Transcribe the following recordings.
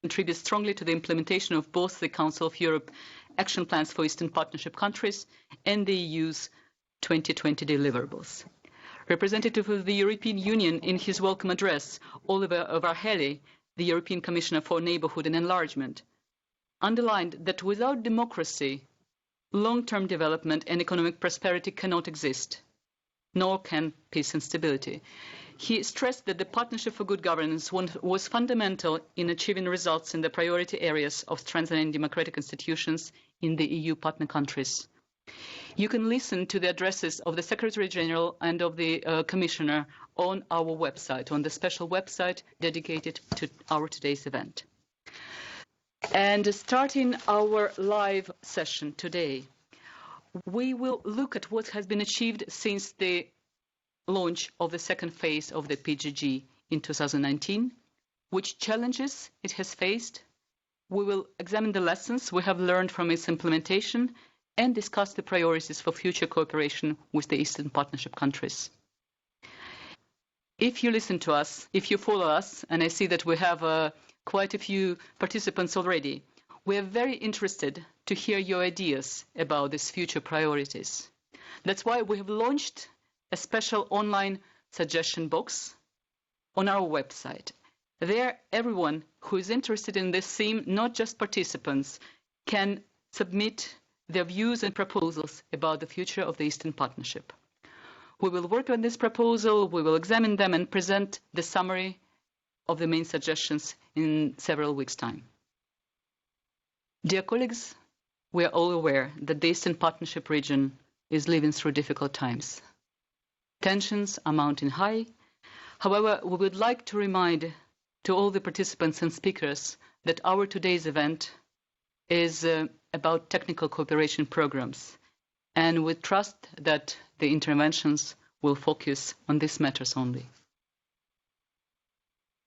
contribute strongly to the implementation of both the Council of Europe action plans for Eastern Partnership countries and the EU's 2020 deliverables. Representative of the European Union in his welcome address, Oliver Varhelyi, the European Commissioner for Neighbourhood and Enlargement, underlined that without democracy, long-term development and economic prosperity cannot exist, nor can peace and stability. He stressed that the Partnership for Good Governance was fundamental in achieving results in the priority areas of strengthening democratic institutions in the EU partner countries. You can listen to the addresses of the Secretary-General and of the Commissioner on our website, on the special website dedicated to our today's event. And starting our live session today, we will look at what has been achieved since the launch of the second phase of the PGG in 2019, which challenges it has faced. We will examine the lessons we have learned from its implementation and discuss the priorities for future cooperation with the Eastern Partnership countries. If you listen to us, if you follow us, and I see that we have quite a few participants already, we are very interested to hear your ideas about these future priorities. That's why we have launched a special online suggestion box on our website. There, everyone who is interested in this theme, not just participants, can submit their views and proposals about the future of the Eastern Partnership. We will work on this proposal, we will examine them and present the summary of the main suggestions in several weeks' time. Dear colleagues, we are all aware that the Eastern Partnership region is living through difficult times. Tensions are mounting high. However, we would like to remind to all the participants and speakers that our today's event is about technical cooperation programs, and we trust that the interventions will focus on these matters only.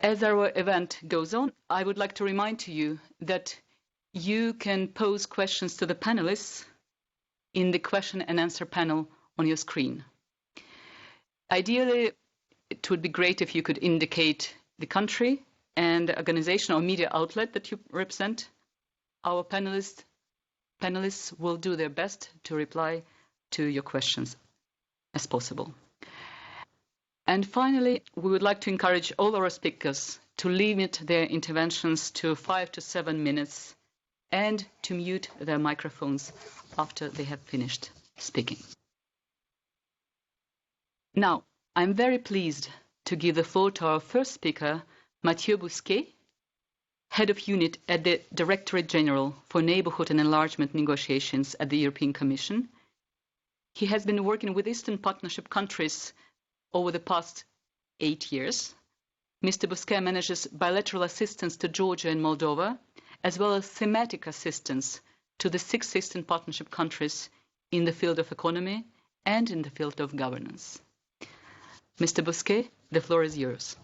As our event goes on, I would like to remind to you that you can pose questions to the panelists in the question and answer panel on your screen. Ideally, it would be great if you could indicate the country and the organization or media outlet that you represent. Our panelists will do their best to reply to your questions as possible. And finally, we would like to encourage all our speakers to limit their interventions to 5 to 7 minutes and to mute their microphones after they have finished speaking. Now, I'm very pleased to give the floor to our first speaker, Mathieu Bousquet, Head of Unit at the Directorate-General for Neighbourhood and Enlargement negotiations at the European Commission. He has been working with Eastern Partnership countries over the past 8 years. Mr. Bousquet manages bilateral assistance to Georgia and Moldova, as well as thematic assistance to the 6 Eastern Partnership countries in the field of economy and in the field of governance. Mr. Bousquet, the floor is yours.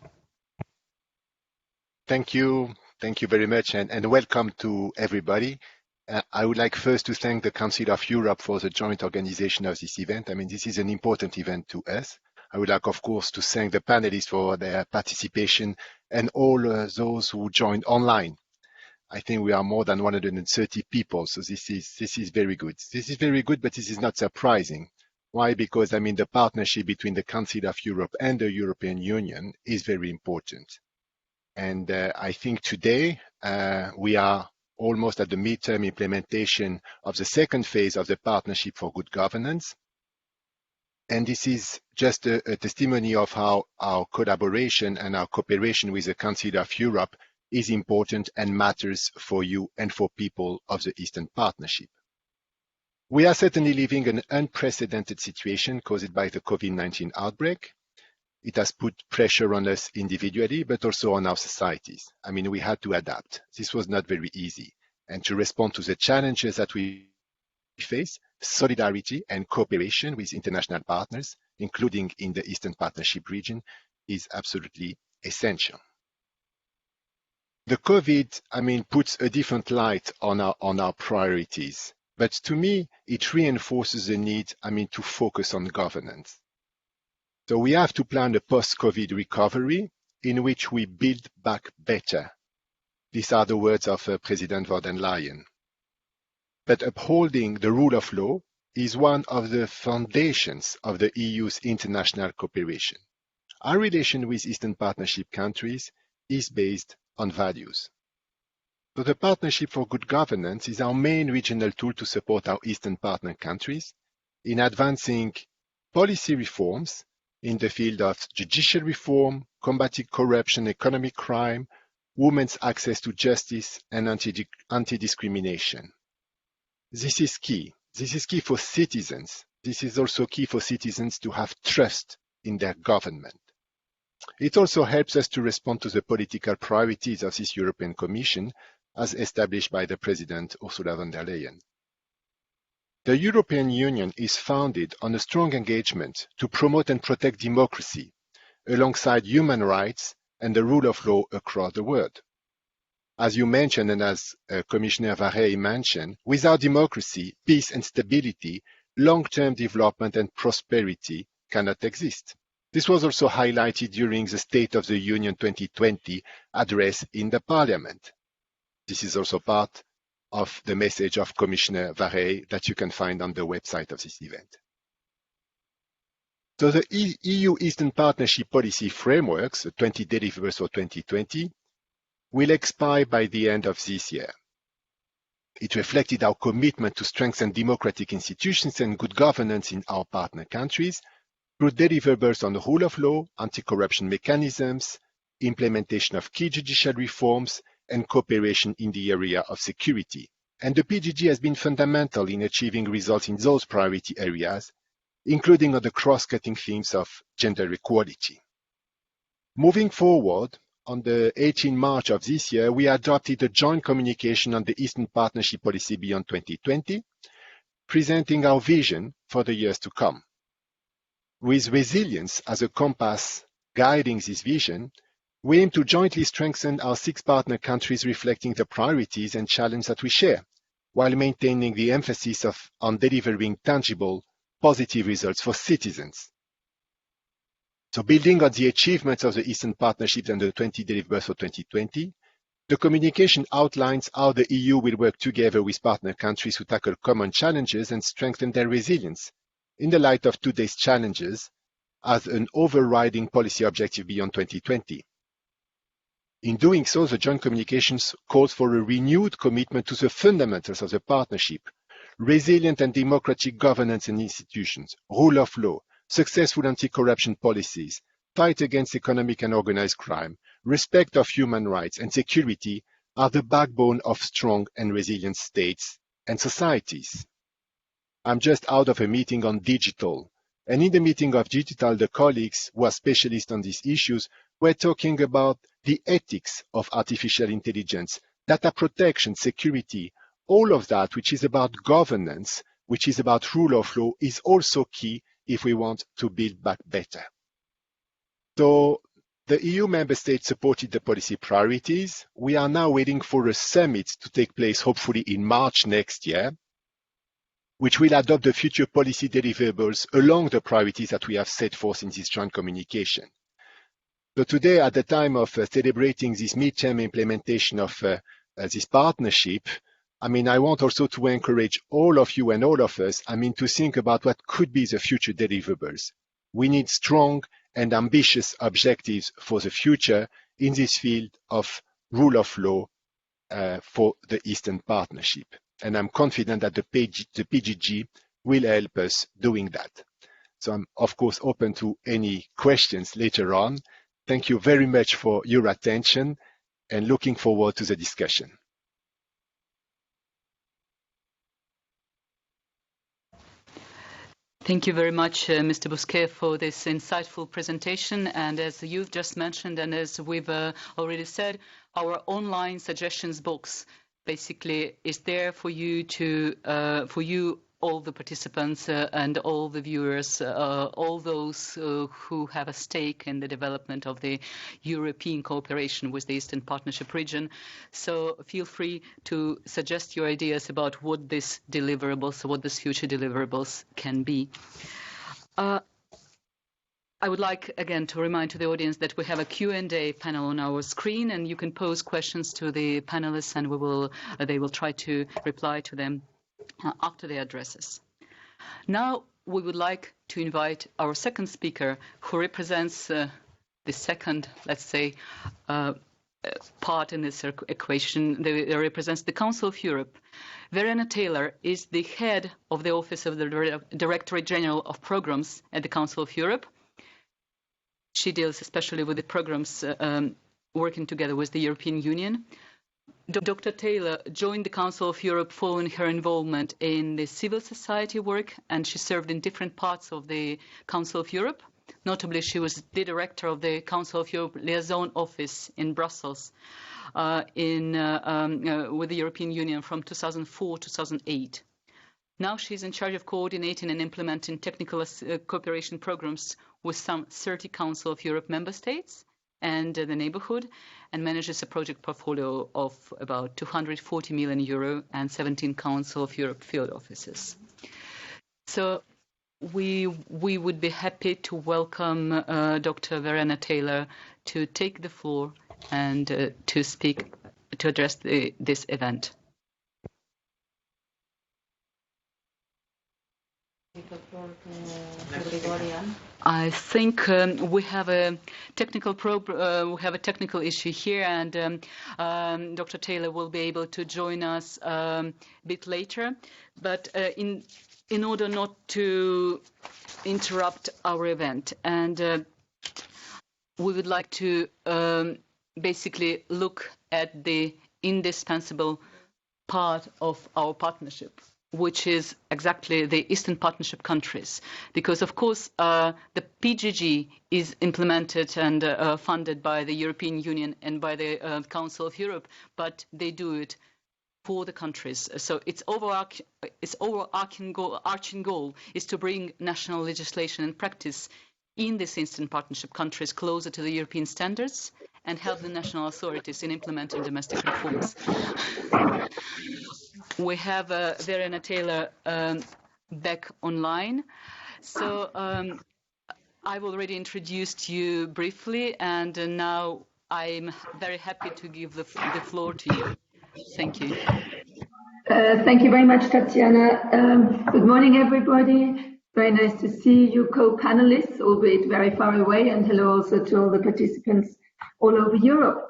Thank you. Thank you very much, and welcome to everybody. I would like first to thank the Council of Europe for the joint organization of this event. I mean, this is an important event to us. I would like, of course, to thank the panelists for their participation and all those who joined online. I think we are more than 130 people, so this is very good. This is very good, but this is not surprising. Why? Because, I mean, the partnership between the Council of Europe and the European Union is very important. And I think today we are almost at the midterm implementation of the second phase of the Partnership for Good Governance. And this is just a testimony of how our collaboration and our cooperation with the Council of Europe is important and matters for you and for people of the Eastern Partnership. We are certainly living an unprecedented situation caused by the COVID-19 outbreak. It has put pressure on us individually, but also on our societies. I mean, we had to adapt. This was not very easy. And to respond to the challenges that we face, solidarity and cooperation with international partners, including in the Eastern Partnership region, is absolutely essential. The COVID, I mean, puts a different light on our priorities. But to me, it reinforces the need, I mean, to focus on governance. So we have to plan a post-COVID recovery in which we build back better. These are the words of President von der Leyen. But upholding the rule of law is one of the foundations of the EU's international cooperation. Our relation with Eastern Partnership countries is based on values. So the Partnership for Good Governance is our main regional tool to support our Eastern partner countries in advancing policy reforms in the field of judicial reform, combating corruption, economic crime, women's access to justice, and anti-discrimination. This is key. This is key for citizens. This is also key for citizens to have trust in their government. It also helps us to respond to the political priorities of this European Commission as established by the President Ursula von der Leyen. The European Union is founded on a strong engagement to promote and protect democracy alongside human rights and the rule of law across the world. As you mentioned, and as Commissioner Verena mentioned, without democracy, peace and stability, long-term development and prosperity cannot exist. This was also highlighted during the State of the Union 2020 address in the Parliament. This is also part of the message of Commissioner Verena that you can find on the website of this event. So the EU Eastern Partnership Policy Frameworks, the 20 deliverables for 2020, will expire by the end of this year. It reflected our commitment to strengthen democratic institutions and good governance in our partner countries through deliverables on the rule of law, anti-corruption mechanisms, implementation of key judicial reforms, and cooperation in the area of security. And the PGG has been fundamental in achieving results in those priority areas, including on the cross-cutting themes of gender equality. Moving forward, on the 18th March of this year, we adopted a joint communication on the Eastern Partnership Policy beyond 2020, presenting our vision for the years to come. With resilience as a compass guiding this vision, we aim to jointly strengthen our 6 partner countries reflecting the priorities and challenges that we share, while maintaining the emphasis on delivering tangible, positive results for citizens. So building on the achievements of the Eastern Partnership and the 20 deliverables for 2020, the communication outlines how the EU will work together with partner countries to tackle common challenges and strengthen their resilience in the light of today's challenges as an overriding policy objective beyond 2020. In doing so, the joint communications calls for a renewed commitment to the fundamentals of the partnership: resilient and democratic governance and institutions, rule of law, successful anti-corruption policies, fight against economic and organized crime, respect of human rights, and security are the backbone of strong and resilient states and societies. I'm just out of a meeting on digital, and in the meeting of digital, the colleagues who are specialists on these issues were talking about the ethics of artificial intelligence, data protection, security, all of that which is about governance, which is about rule of law, is also key if we want to build back better. So the EU member states supported the policy priorities. We are now waiting for a summit to take place, hopefully in March next year, which will adopt the future policy deliverables along the priorities that we have set forth in this joint communication. So today, at the time of celebrating this midterm implementation of this partnership, I want also to encourage all of you and all of us, to think about what could be the future deliverables. We need strong and ambitious objectives for the future in this field of rule of law for the Eastern Partnership. And I'm confident that the PGG will help us doing that. So I'm, of course, open to any questions later on. Thank you very much for your attention and looking forward to the discussion. Thank you very much, Mr. Bousquet, for this insightful presentation. And as you've just mentioned, and as we've already said, our online suggestions box basically is there for you to, all the participants and all the viewers, all those who have a stake in the development of the European cooperation with the Eastern Partnership region. So feel free to suggest your ideas about what these deliverables, what these future deliverables can be. I would like again to remind to the audience that we have a Q&A panel on our screen, and you can pose questions to the panelists, and they will try to reply to them after their addresses. Now we would like to invite our second speaker, who represents the second, let's say, part in this equation. They represents the Council of Europe. Verena Taylor is the head of the Office of the Directorate-General of Programs at the Council of Europe. She deals especially with the programs working together with the European Union. Dr. Taylor joined the Council of Europe following her involvement in the civil society work, and she served in different parts of the Council of Europe. Notably, she was the director of the Council of Europe Liaison Office in Brussels with the European Union from 2004 to 2008. Now she's in charge of coordinating and implementing technical cooperation programs with some 30 Council of Europe member states and the Neighbourhood, and manages a project portfolio of about 240 million euro and 17 Council of Europe field offices. So we would be happy to welcome Dr. Verena Taylor to take the floor and to speak, to address this event. I think we have a technical issue here, and Dr. Taylor will be able to join us a bit later. But in order not to interrupt our event, and we would like to basically look at the indispensable part of our partnership, which is exactly the Eastern Partnership countries. Because, of course, the PGG is implemented and funded by the European Union and by the Council of Europe, but they do it for the countries. So its overarching goal is to bring national legislation and practice in these Eastern Partnership countries closer to the European standards and help the national authorities in implementing domestic reforms. We have Verena Taylor back online. So I've already introduced you briefly, and now I'm very happy to give the floor to you. Thank you. Thank you very much, Tatiana. Good morning, everybody. Very nice to see you co-panelists, albeit very far away, and hello also to all the participants all over Europe.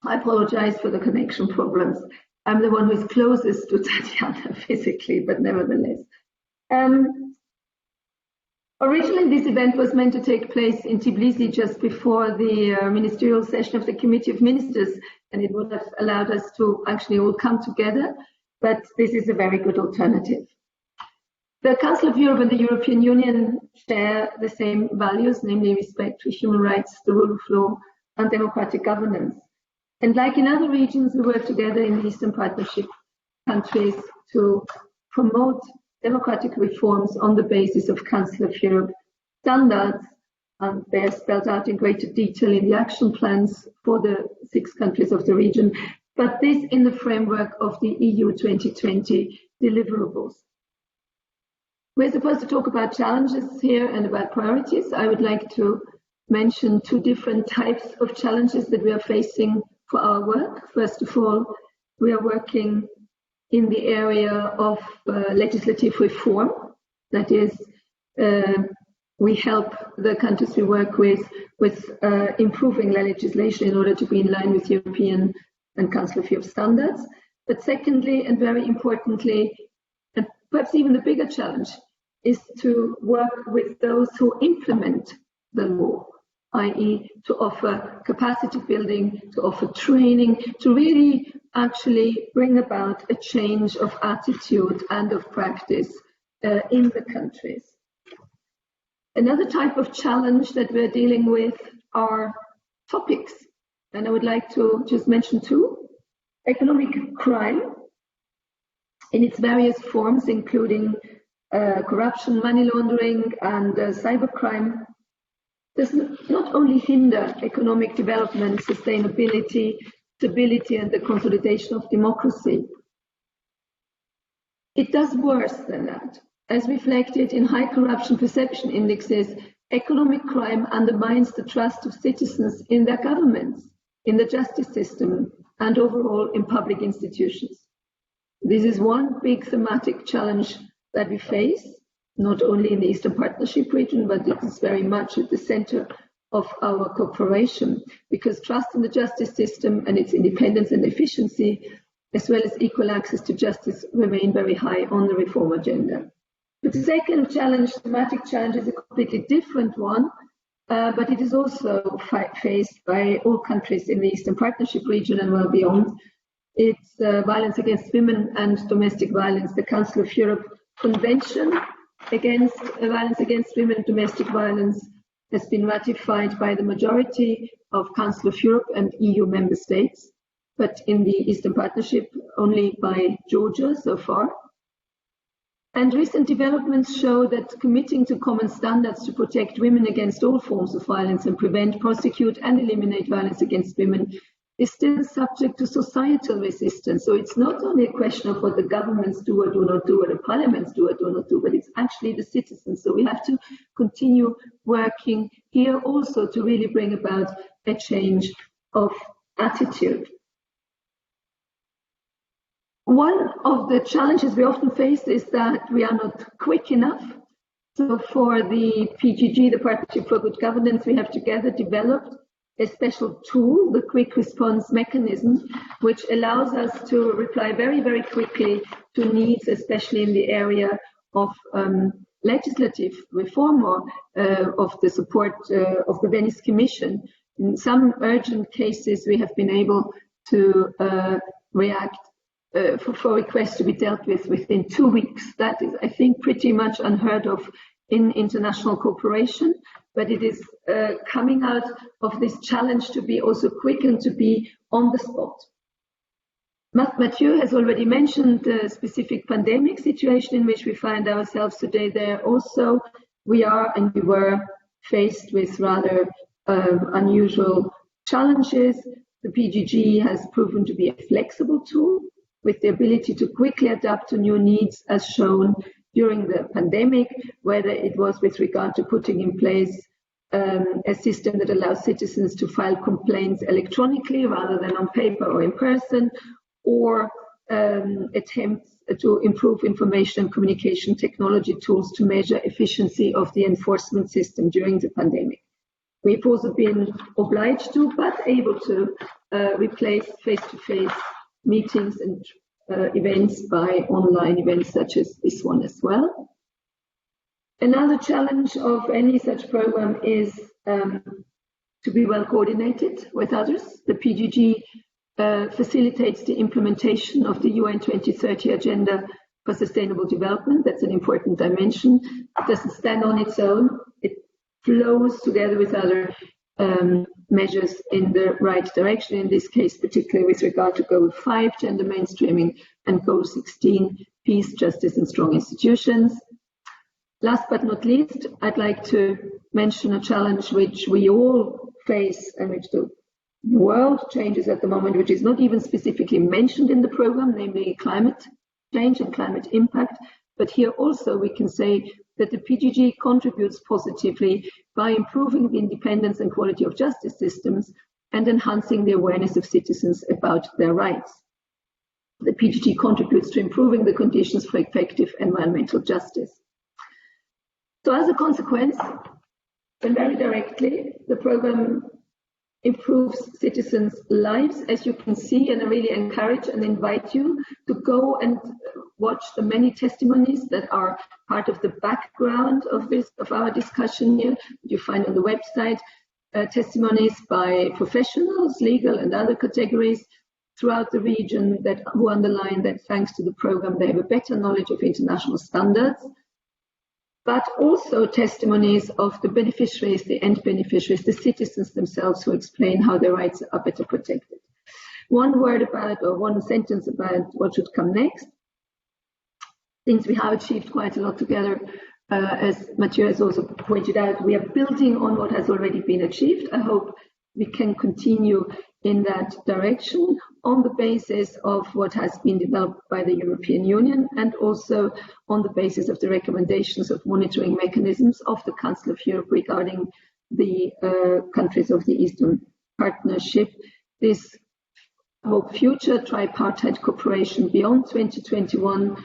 I apologize for the connection problems. I'm the one who's closest to Tatiana physically, but nevertheless. Originally, this event was meant to take place in Tbilisi just before the ministerial session of the Committee of Ministers, and it would have allowed us to actually all come together, but this is a very good alternative. The Council of Europe and the European Union share the same values, namely respect for human rights, the rule of law, and democratic governance. And like in other regions, we work together in the Eastern Partnership countries to promote democratic reforms on the basis of Council of Europe standards, and they're spelled out in greater detail in the action plans for the 6 countries of the region, but this in the framework of the EU 2020 deliverables. We're supposed to talk about challenges here and about priorities. I would like to mention 2 different types of challenges that we are facing for our work. First of all, we are working in the area of legislative reform. That is, we help the countries we work with improving the legislation in order to be in line with European and Council of Europe standards. But secondly, and very importantly, and perhaps even the bigger challenge, is to work with those who implement the law, i.e. to offer capacity building, to offer training, to really actually bring about a change of attitude and of practice in the countries. Another type of challenge that we're dealing with are topics, and I would like to just mention 2. Economic crime in its various forms, including corruption, money laundering, and cybercrime, does not only hinder economic development, sustainability, stability, and the consolidation of democracy. It does worse than that. As reflected in high corruption perception indexes economic crime undermines the trust of citizens in their governments, in the justice system, and overall in public institutions. This is one big thematic challenge that we face, not only in the Eastern Partnership region, but it is very much at the center of our cooperation, because trust in the justice system and its independence and efficiency, as well as equal access to justice, remain very high on the reform agenda. But the second challenge, thematic challenge, is a completely different one, but it is also faced by all countries in the Eastern Partnership region and well beyond. It's violence against women and domestic violence. The Council of Europe Convention against violence against women and domestic violence has been ratified by the majority of Council of Europe and EU member states, but in the Eastern Partnership only by Georgia so far. And recent developments show that committing to common standards to protect women against all forms of violence and prevent, prosecute and eliminate violence against women is still subject to societal resistance. So it's not only a question of what the governments do or do not do, or the parliaments do or do not do, but it's actually the citizens. So we have to continue working here also to really bring about a change of attitude. One of the challenges we often face is that we are not quick enough. So for the PGG, the Partnership for Good Governance, we have together developed a special tool, the quick response mechanism, which allows us to reply very, very quickly to needs, especially in the area of legislative reform or of the support of the Venice Commission. In some urgent cases, we have been able to react for requests to be dealt with within 2 weeks. That is, I think, pretty much unheard of in international cooperation, but it is coming out of this challenge to be also quick and to be on the spot. Mathieu has already mentioned the specific pandemic situation in which we find ourselves today. There also we are and we were faced with rather unusual challenges. The PGG has proven to be a flexible tool with the ability to quickly adapt to new needs, as shown during the pandemic, whether it was with regard to putting in place a system that allows citizens to file complaints electronically rather than on paper or in person, or attempts to improve information and communication technology tools to measure efficiency of the enforcement system during the pandemic. We've also been obliged to, but able to, replace face-to-face meetings and events by online events such as this one as well. Another challenge of any such program is to be well coordinated with others. The PGG facilitates the implementation of the UN 2030 Agenda for Sustainable Development. That's an important dimension. It doesn't stand on its own. It flows together with other measures in the right direction, in this case, particularly with regard to Goal 5, gender mainstreaming, and Goal 16, peace, justice, and strong institutions. Last but not least, I'd like to mention a challenge which we all face and which the world changes at the moment, which is not even specifically mentioned in the program, namely climate change and climate impact. But here also we can say that the PGG contributes positively by improving the independence and quality of justice systems and enhancing the awareness of citizens about their rights. The PGG contributes to improving the conditions for effective environmental justice. So as a consequence, and very directly, the program improves citizens' lives, as you can see, and I really encourage and invite you to go and watch the many testimonies that are part of the background of our discussion here. You find on the website testimonies by professionals, legal and other categories throughout the region who underline that thanks to the program they have a better knowledge of international standards, but also testimonies of the beneficiaries, the end beneficiaries, the citizens themselves, who explain how their rights are better protected. One word about, or one sentence about what should come next. Since we have achieved quite a lot together, as Mathieu has also pointed out, we are building on what has already been achieved. I hope we can continue in that direction. on the basis of what has been developed by the European Union and also on the basis of the recommendations of monitoring mechanisms of the Council of Europe regarding the countries of the Eastern Partnership. This future tripartite cooperation beyond 2021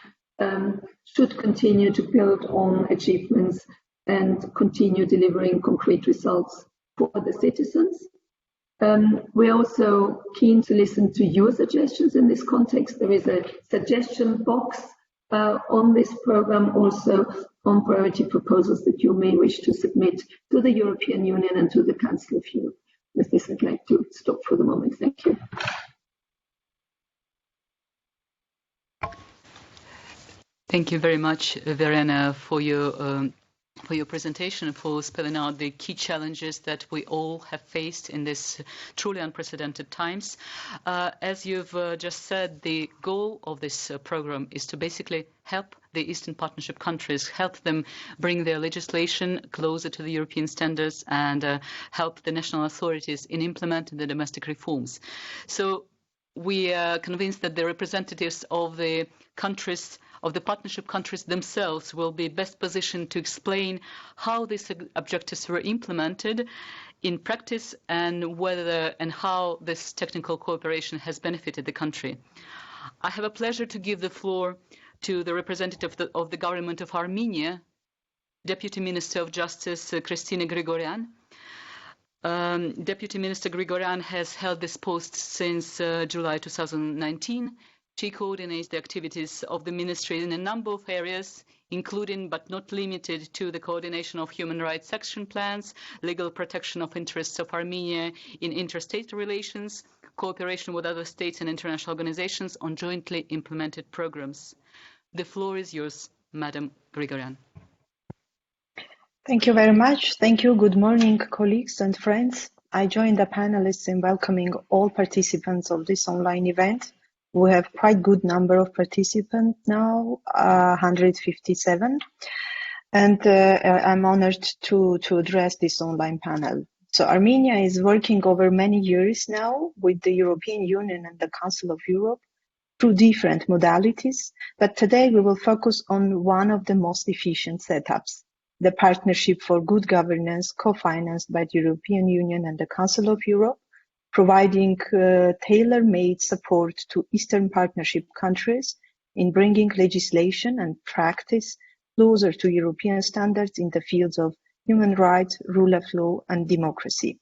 should continue to build on achievements and continue delivering concrete results for the citizens. We're also keen to listen to your suggestions in this context. There is a suggestion box on this program, also on priority proposals that you may wish to submit to the European Union and to the Council of Europe. With this, I'd like to stop for the moment. Thank you. Thank you very much, Verena, for your presentation, for spelling out the key challenges that we all have faced in this truly unprecedented times. As you've just said, the goal of this program is to basically help the Eastern Partnership countries, help them bring their legislation closer to the European standards and help the national authorities in implementing the domestic reforms. So we are convinced that the representatives of the countries, of the partnership countries themselves, will be best positioned to explain how these objectives were implemented in practice and whether and how this technical cooperation has benefited the country. I have a pleasure to give the floor to the representative of the government of Armenia, Deputy Minister of Justice Kristine Grigoryan. Deputy Minister Grigoryan has held this post since July 2019. She coordinates the activities of the ministry in a number of areas, including but not limited to the coordination of human rights action plans, legal protection of interests of Armenia in interstate relations, cooperation with other states and international organizations on jointly implemented programs. The floor is yours, Madam Grigoryan. Thank you very much. Thank you. Good morning, colleagues and friends. I join the panelists in welcoming all participants of this online event. We have quite good number of participants now, 157, and I'm honored to address this online panel. So Armenia is working over many years now with the European Union and the Council of Europe through different modalities, but today we will focus on one of the most efficient setups, the Partnership for Good Governance, co-financed by the European Union and the Council of Europe, providing tailor-made support to Eastern Partnership countries in bringing legislation and practice closer to European standards in the fields of human rights, rule of law, and democracy.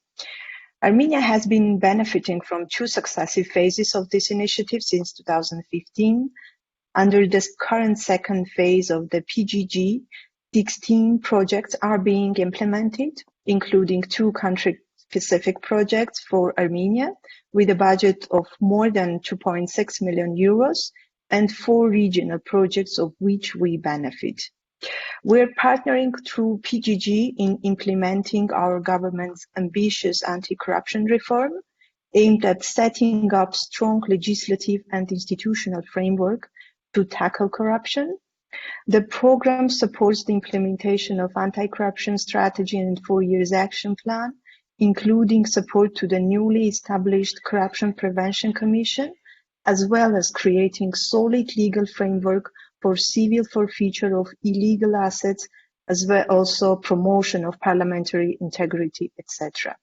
Armenia has been benefiting from two successive phases of this initiative since 2015. Under the current second phase of the PGG, 16 projects are being implemented, including 2 country-specific projects for Armenia with a budget of more than 2.6 million euros and 4 regional projects of which we benefit. We're partnering through PGG in implementing our government's ambitious anti-corruption reform aimed at setting up strong legislative and institutional framework to tackle corruption. The program supports the implementation of anti-corruption strategy and 4 years action plan, including support to the newly established Corruption Prevention Commission, as well as creating solid legal framework for civil forfeiture of illegal assets, as well also promotion of parliamentary integrity, etc.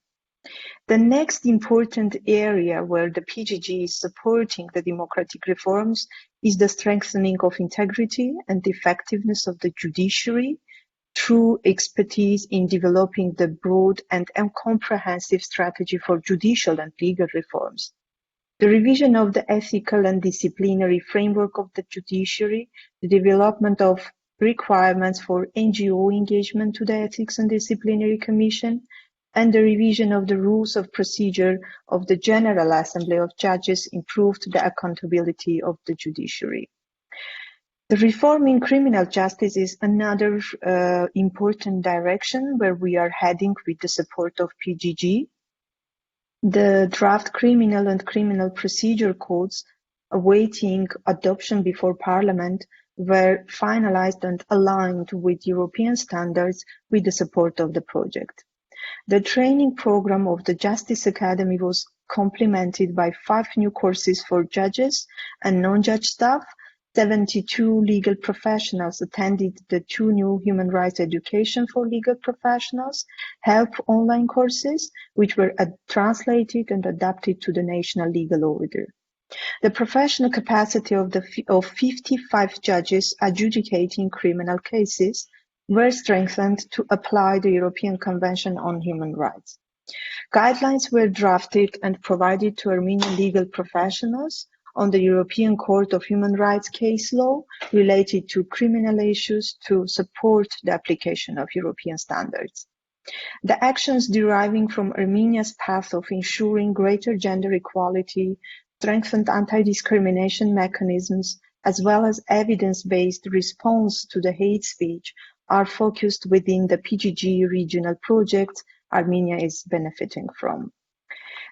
The next important area where the PGG is supporting the democratic reforms is the strengthening of integrity and effectiveness of the judiciary through expertise in developing the broad and comprehensive strategy for judicial and legal reforms. The revision of the ethical and disciplinary framework of the judiciary, the development of requirements for NGO engagement to the Ethics and Disciplinary Commission, and the revision of the rules of procedure of the General Assembly of Judges improved the accountability of the judiciary. The reform in criminal justice is another important direction where we are heading with the support of PGG. The draft criminal and criminal procedure codes awaiting adoption before Parliament were finalized and aligned with European standards with the support of the project. The training program of the Justice Academy was complemented by 5 new courses for judges and non-judge staff. 72 legal professionals attended the 2 new human rights education for legal professionals, HELP online courses, which were translated and adapted to the national legal order. The professional capacity of 55 judges adjudicating criminal cases were strengthened to apply the European Convention on Human Rights. Guidelines were drafted and provided to Armenian legal professionals on the European Court of Human Rights case law related to criminal issues to support the application of European standards. The actions deriving from Armenia's path of ensuring greater gender equality, strengthened anti-discrimination mechanisms, as well as evidence-based response to the hate speech are focused within the PGG regional project Armenia is benefiting from.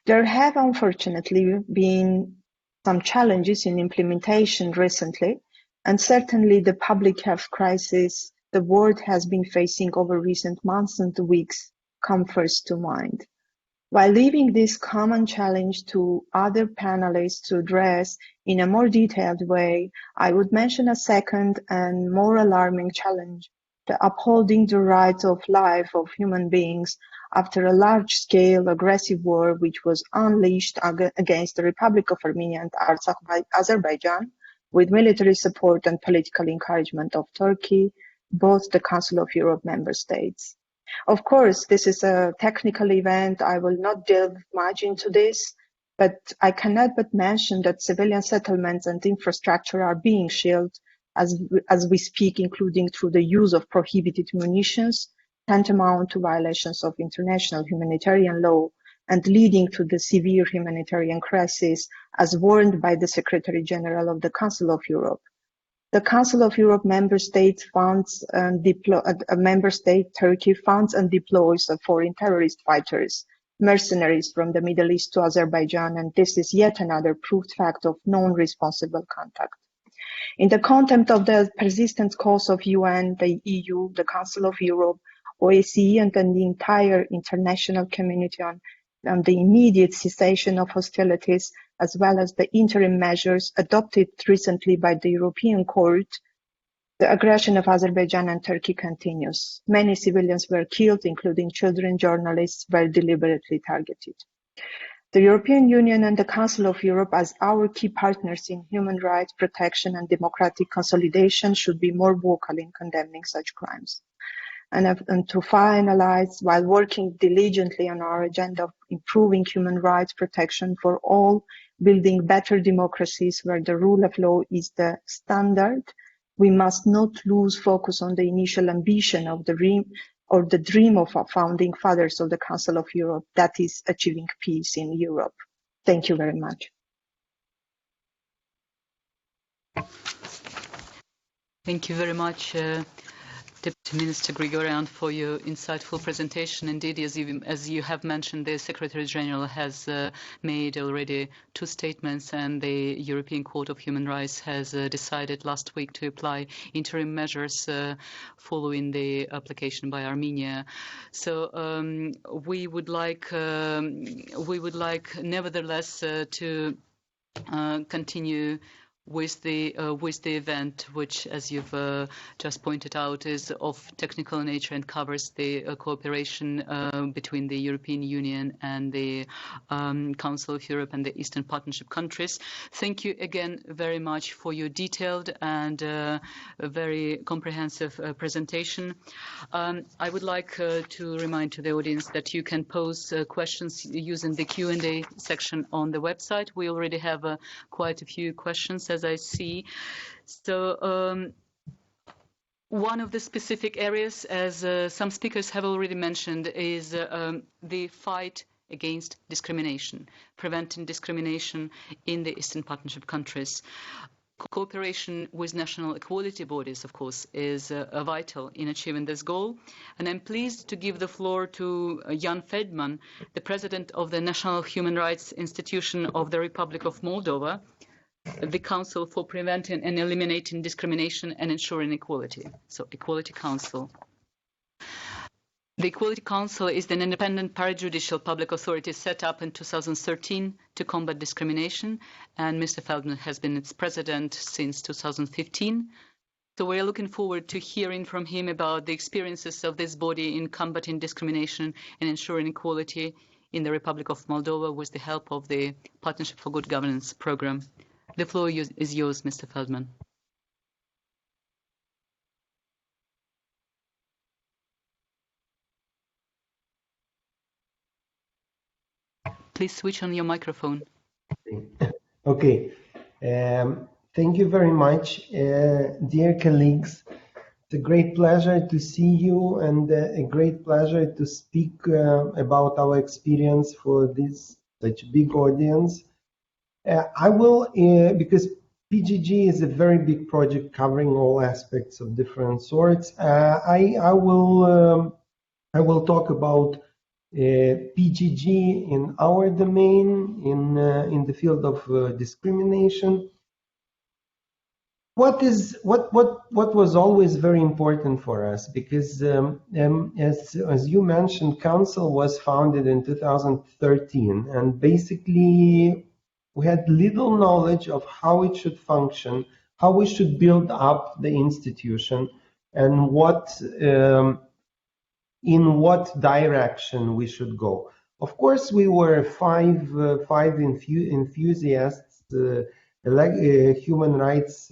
There have unfortunately been some challenges in implementation recently, and certainly the public health crisis the world has been facing over recent months and weeks come first to mind. While leaving this common challenge to other panelists to address in a more detailed way, I would mention a second and more alarming challenge, the upholding the rights of life of human beings after a large-scale aggressive war which was unleashed against the Republic of Armenia and Artsakh by Azerbaijan, with military support and political encouragement of Turkey, both the Council of Europe member states. Of course, this is a technical event. I will not delve much into this, but I cannot but mention that civilian settlements and infrastructure are being shelled as we speak, including through the use of prohibited munitions, tantamount to violations of international humanitarian law and leading to the severe humanitarian crisis as warned by the Secretary-General of the Council of Europe. The Council of Europe member states funds and Turkey funds and deploys foreign terrorist fighters, mercenaries from the Middle East to Azerbaijan, and this is yet another proved fact of non-responsible contact. In the context of the persistent calls of UN, the EU, the Council of Europe, OSCE, and then the entire international community on the immediate cessation of hostilities, as well as the interim measures adopted recently by the European Court, the aggression of Azerbaijan and Turkey continues. Many civilians were killed, including children. Journalists were deliberately targeted. The European Union and the Council of Europe, as our key partners in human rights protection and democratic consolidation, should be more vocal in condemning such crimes. And to finalize, while working diligently on our agenda of improving human rights protection for all, building better democracies where the rule of law is the standard, we must not lose focus on the initial ambition of the dream of our founding fathers of the Council of Europe, that is achieving peace in Europe. Thank you very much. Thank you very much, Deputy Minister Grigoryan, for your insightful presentation. Indeed, as you have mentioned, the Secretary-General has made already 2 statements, and the European Court of Human Rights has decided last week to apply interim measures following the application by Armenia. So we would like nevertheless to continue with the event, which, as you've just pointed out, is of technical nature and covers the cooperation between the European Union and the Council of Europe and the Eastern Partnership countries. Thank you again very much for your detailed and very comprehensive presentation. I would like to remind to the audience that you can pose questions using the Q&A section on the website. We already have quite a few questions, as I see. So one of the specific areas, as some speakers have already mentioned, is the fight against discrimination, preventing discrimination in the Eastern Partnership countries. Cooperation with national equality bodies, of course, is vital in achieving this goal. And I'm pleased to give the floor to Jan Feldman, the President of the National Human Rights Institution of the Republic of Moldova, the Council for Preventing and Eliminating Discrimination and Ensuring Equality. So, Equality Council. The Equality Council is an independent parajudicial public authority set up in 2013 to combat discrimination, and Mr. Feldman has been its president since 2015. So we're looking forward to hearing from him about the experiences of this body in combating discrimination and ensuring equality in the Republic of Moldova with the help of the Partnership for Good Governance program. The floor is yours, Mr. Feldman. Please switch on your microphone. Okay. Thank you very much, dear colleagues. It's a great pleasure to see you and a great pleasure to speak about our experience for this such big audience. I will, because PGG is a very big project covering all aspects of different sorts. I will talk about PGG in our domain in the field of discrimination. What was always very important for us, because as you mentioned, Council was founded in 2013, and basically we had little knowledge of how it should function, how we should build up the institution, and in what direction we should go. Of course, we were five enthusiasts, human rights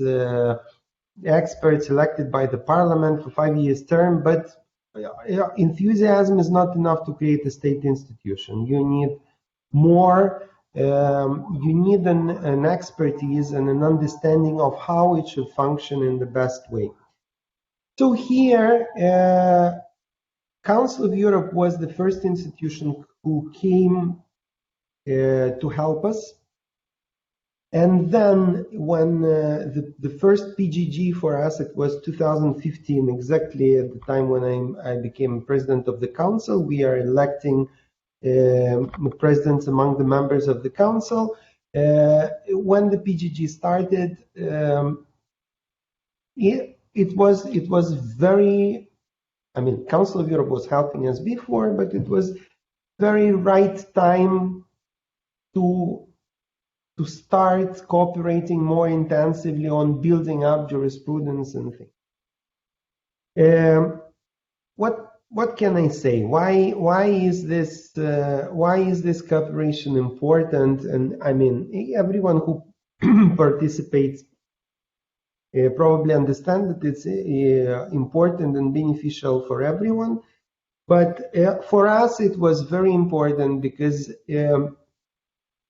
experts elected by the parliament for 5 years term, but enthusiasm is not enough to create a state institution. You need more, you need an expertise and an understanding of how it should function in the best way. So here, Council of Europe was the first institution who came to help us. And then when the first PGG for us, it was 2015, exactly at the time when I became president of the council. We are electing presidents among the members of the council. When the PGG started, it was very, I mean, Council of Europe was helping us before, but it was very right time to start cooperating more intensively on building up jurisprudence and things. What can I say? Why is this cooperation important? And I mean, everyone who participates probably understand that it's important and beneficial for everyone. But for us, it was very important because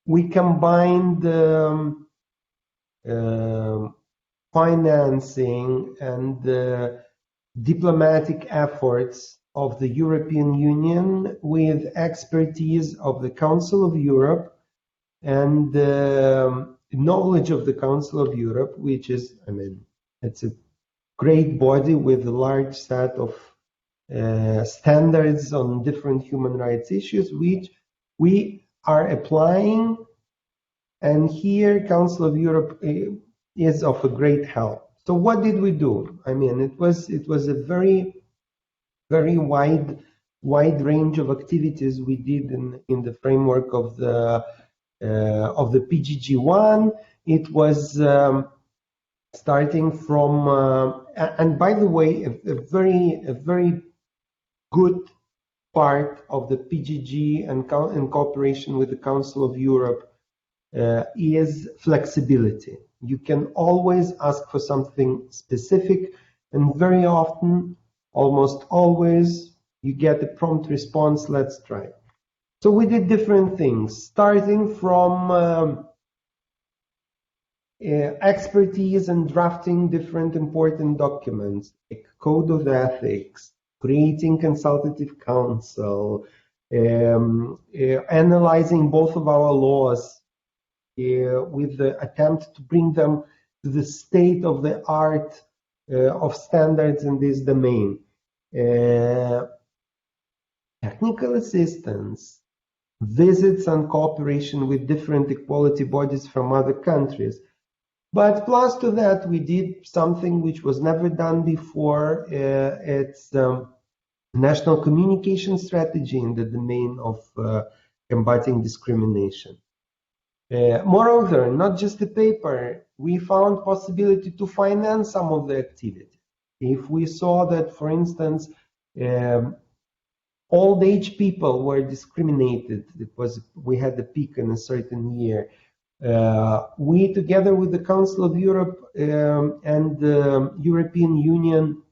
we combined financing and diplomatic efforts of the European Union with expertise of the Council of Europe and knowledge of the Council of Europe, which is, I mean, it's a great body with a large set of standards on different human rights issues, which we are applying, and here Council of Europe is of a great help. So what did we do? I mean, it was a very wide range of activities we did in the framework of the PGG1. It was starting from and by the way, a very good part of the PGG and in cooperation with the Council of Europe is flexibility. You can always ask for something specific, and very often, almost always, you get a prompt response, let's try. So we did different things, starting from expertise and drafting different important documents, like Code of Ethics, creating consultative council, analyzing both of our laws with the attempt to bring them to the state of the art of standards in this domain. Technical assistance, visits and cooperation with different equality bodies from other countries. But plus to that, we did something which was never done before. It's national communication strategy in the domain of combating discrimination. Moreover, not just the paper, we found possibility to finance some of the activity. If we saw that, for instance, old age people were discriminated, we had a peak in a certain year. We, together with the Council of Europe and the European Union,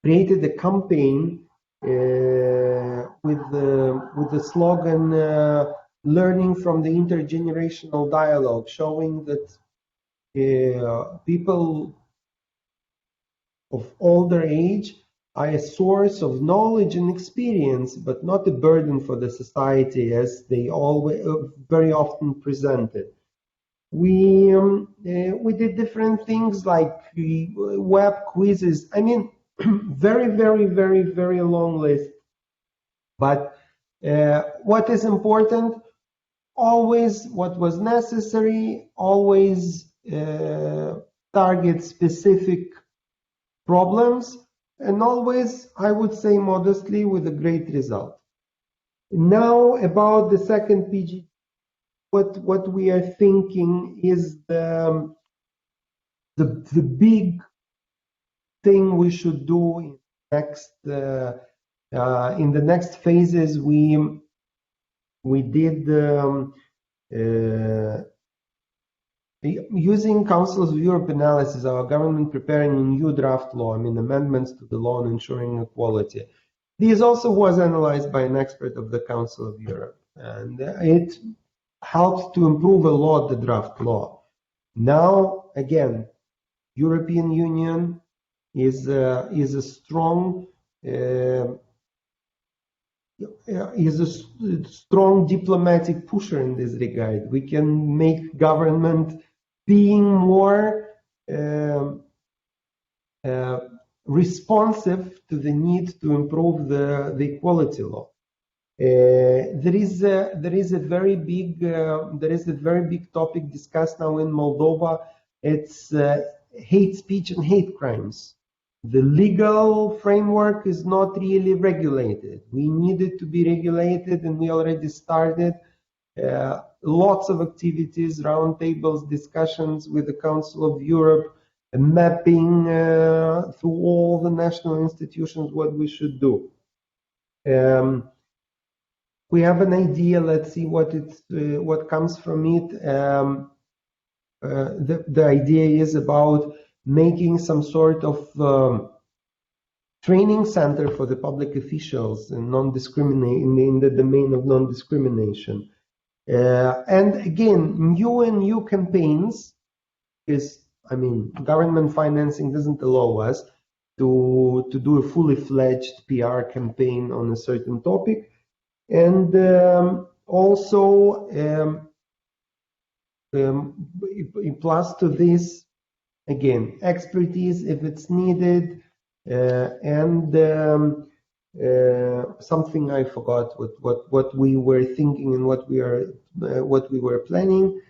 created a campaign with the slogan "Learning from the Intergenerational Dialogue," showing that people of older age are a source of knowledge and experience, but not a burden for the society, as they always very often presented. We did different things like web quizzes. I mean, very long list. But what is important? Always what was necessary. Always target specific problems. And always, I would say modestly, with a great result. Now about the second PGG, what we are thinking is the big thing we should do in the next phases. We did using Council of Europe analysis, our government preparing a new draft law, amendments to the law on ensuring equality. This also was analyzed by an expert of the Council of Europe, and it helped to improve a lot the draft law. Now, again, European Union is a strong diplomatic pusher in this regard. We can make government being more responsive to the need to improve the equality law. There is a very big topic discussed now in Moldova. It's hate speech and hate crimes. The legal framework is not really regulated. We need it to be regulated, and we already started lots of activities, roundtables, discussions with the Council of Europe, mapping through all the national institutions what we should do. We have an idea. Let's see what comes from it. The idea is about making some sort of training center for the public officials and in the domain of non-discrimination. And again, new campaigns is, government financing doesn't allow us to do a fully fledged PR campaign on a certain topic. And also, plus to this, again, expertise if it's needed, and something I forgot what we were thinking and what we were planning.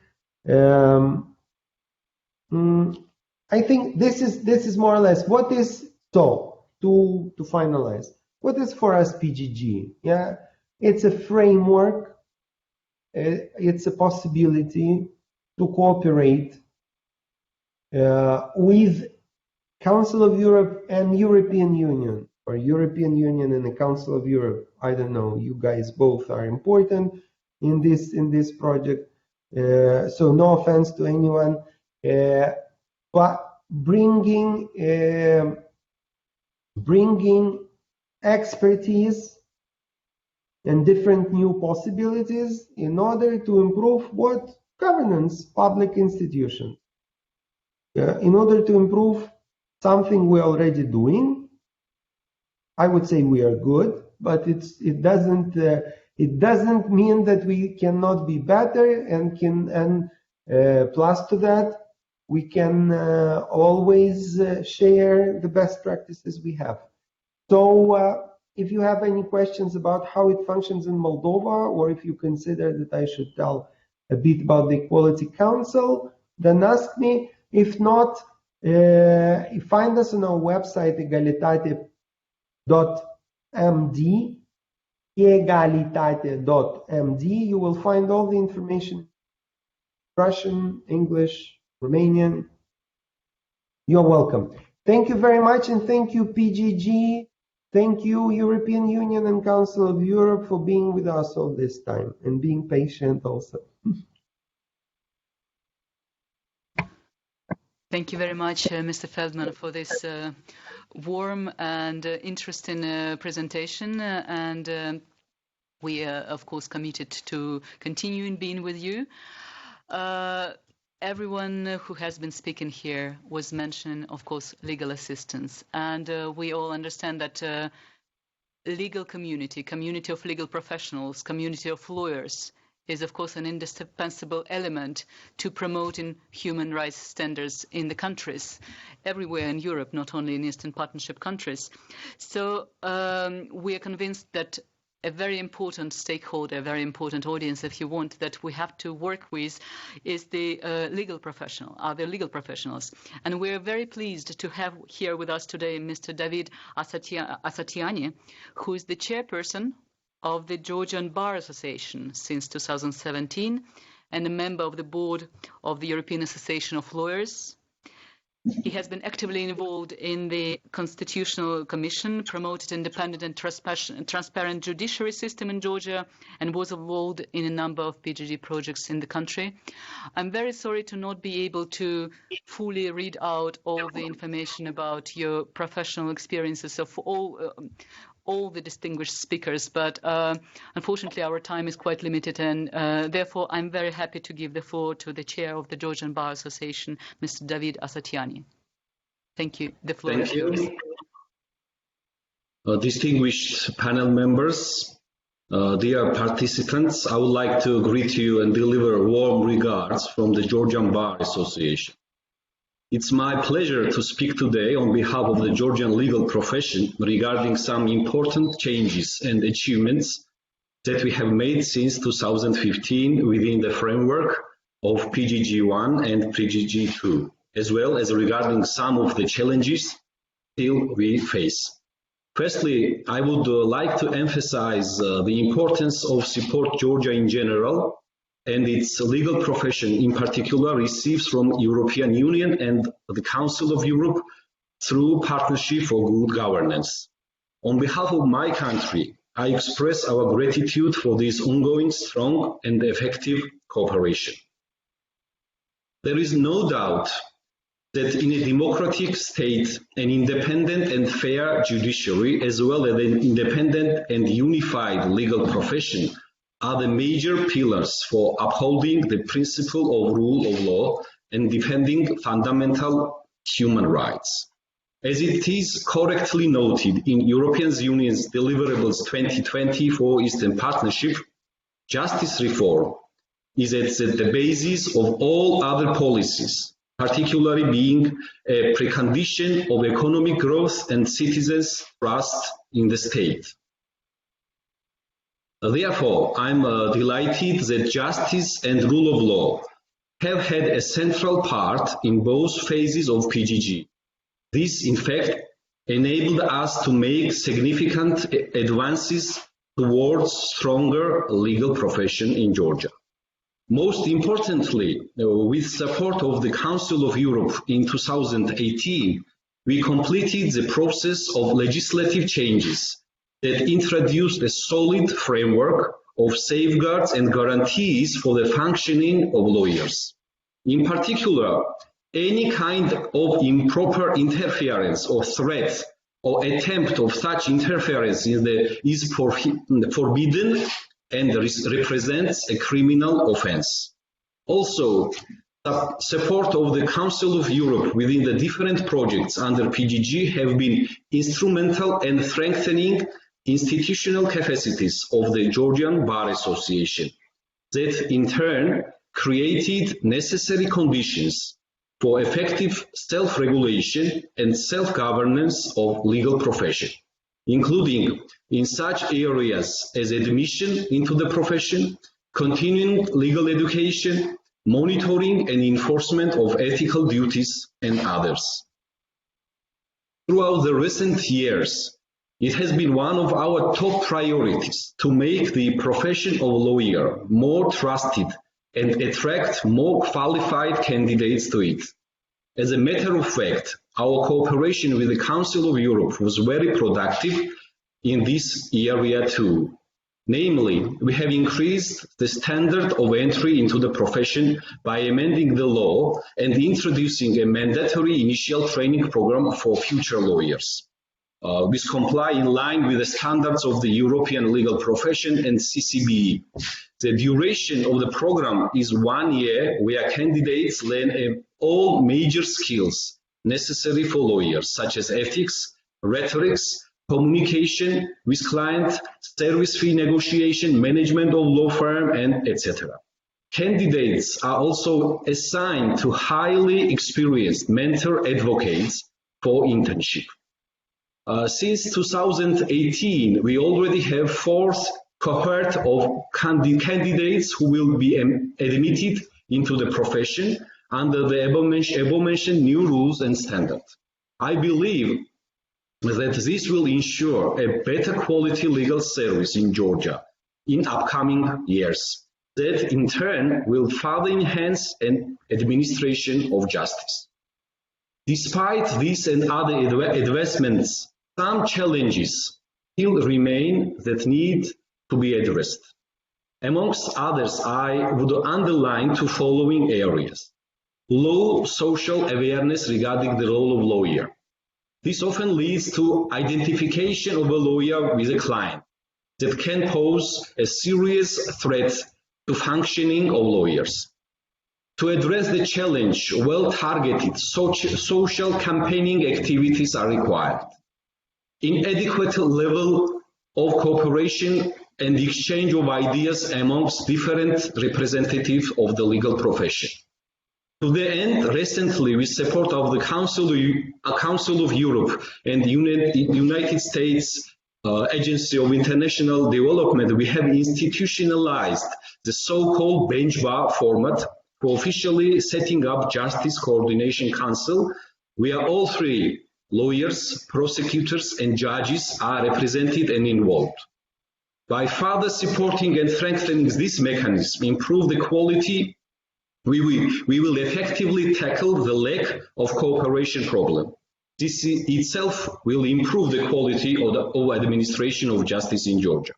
I think this is more or less what is to finalize. What is for us PGG? Yeah, it's a framework. It's a possibility to cooperate with Council of Europe and European Union, or European Union and the Council of Europe. I don't know. You guys both are important in this project. So no offense to anyone, but bringing expertise and different new possibilities in order to improve what governance, public institutions. In order to improve something we're already doing, I would say we are good, but it doesn't mean that we cannot be better, and plus to that, we can always share the best practices we have. So if you have any questions about how it functions in Moldova, or if you consider that I should tell a bit about the Equality Council, then ask me. If not, find us on our website, egalitate.eu, egalitate.md. You will find all the information, Russian, English, Romanian. You're welcome. Thank you very much, and thank you, PGG. Thank you, European Union and Council of Europe, for being with us all this time and being patient also. Thank you very much, Mr. Feldman, for this warm and interesting presentation. We are, of course, committed to continuing being with you. Everyone who has been speaking here was mentioning, of course, legal assistance. And we all understand that legal community of legal professionals, community of lawyers, is, of course, an indispensable element to promoting human rights standards in the countries, everywhere in Europe, not only in Eastern Partnership countries. So we are convinced that a very important stakeholder, a very important audience, if you want, that we have to work with is the legal professionals. And we're very pleased to have here with us today Mr. David Asatiani, who is the chairperson of the Georgian Bar Association since 2017 and a member of the board of the European Association of Lawyers. He has been actively involved in the Constitutional Commission, promoted independent and transparent judiciary system in Georgia, and was involved in a number of PGG projects in the country. I'm very sorry to not be able to fully read out all the information about your professional experiences of all the distinguished speakers, but unfortunately our time is quite limited, and therefore I'm very happy to give the floor to the chair of the Georgian Bar Association, Mr. David Asatiani. Thank you. The floor is yours. Distinguished panel members, dear participants, I would like to greet you and deliver warm regards from the Georgian Bar Association. It's my pleasure to speak today on behalf of the Georgian legal profession regarding some important changes and achievements that we have made since 2015 within the framework of PGG1 and PGG2, as well as regarding some of the challenges still we face. Firstly, I would like to emphasize the importance of support Georgia in general and its legal profession in particular receives from European Union and the Council of Europe through Partnership for Good Governance. On behalf of my country, I express our gratitude for this ongoing strong and effective cooperation. There is no doubt that in a democratic state, an independent and fair judiciary, as well as an independent and unified legal profession, are the major pillars for upholding the principle of rule of law and defending fundamental human rights. As it is correctly noted in European Union's Deliverables 2020 for Eastern Partnership, justice reform is at the basis of all other policies, particularly being a precondition of economic growth and citizens' trust in the state. Therefore, I'm delighted that justice and rule of law have had a central part in both phases of PGG. This, in fact, enabled us to make significant advances towards stronger legal profession in Georgia. Most importantly, with support of the Council of Europe in 2018, we completed the process of legislative changes that introduced a solid framework of safeguards and guarantees for the functioning of lawyers. In particular, any kind of improper interference or threat or attempt of such interference is forbidden and represents a criminal offense. Also, support of the Council of Europe within the different projects under PGG have been instrumental in strengthening institutional capacities of the Georgian Bar Association that in turn created necessary conditions for effective self-regulation and self-governance of legal profession, including in such areas as admission into the profession, continuing legal education, monitoring and enforcement of ethical duties, and others. Throughout the recent years, It has been one of our top priorities to make the profession of lawyer more trusted and attract more qualified candidates to it. As a matter of fact, our cooperation with the Council of Europe was very productive in this area too. Namely, we have increased the standard of entry into the profession by amending the law and introducing a mandatory initial training program for future lawyers. Which comply in line with the standards of the European legal profession and CCBE. The duration of the program is 1 year, where candidates learn all major skills necessary for lawyers, such as ethics, rhetoric, communication with client, service fee negotiation, management of law firm, and etc. Candidates are also assigned to highly experienced mentor advocates for internship. Since 2018, we already have 4th cohort of candidates who will be admitted into the profession under the above-mentioned new rules and standards. I believe that this will ensure a better quality legal service in Georgia in upcoming years, that in turn will further enhance an administration of justice. Despite these and other advancements, some challenges still remain that need to be addressed. Amongst others, I would underline 2 following areas. Low social awareness regarding the role of lawyer. This often leads to identification of a lawyer with a client that can pose a serious threat to functioning of lawyers. To address the challenge, well-targeted social campaigning activities are required. Inadequate level of cooperation and exchange of ideas amongst different representatives of the legal profession. To the end, recently, with support of the Council of Europe and United States Agency of International Development, we have institutionalized the so-called bench bar format for officially setting up Justice Coordination Council, where all 3 lawyers, prosecutors, and judges are represented and involved. By further supporting and strengthening this mechanism, improve the quality, we will effectively tackle the lack of cooperation problem. This itself will improve the quality of administration of justice in Georgia.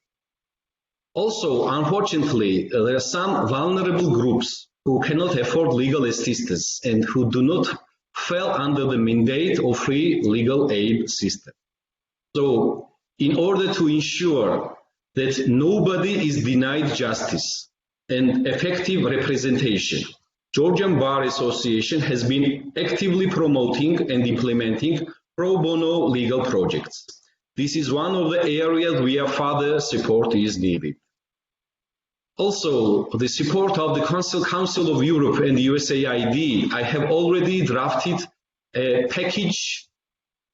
Also, unfortunately, there are some vulnerable groups who cannot afford legal assistance and who do not fall under the mandate of free legal aid system. So, in order to ensure that nobody is denied justice and effective representation, Georgian Bar Association has been actively promoting and implementing pro bono legal projects. This is one of the areas where further support is needed. Also, the support of the Council of Europe and USAID, I have already drafted a package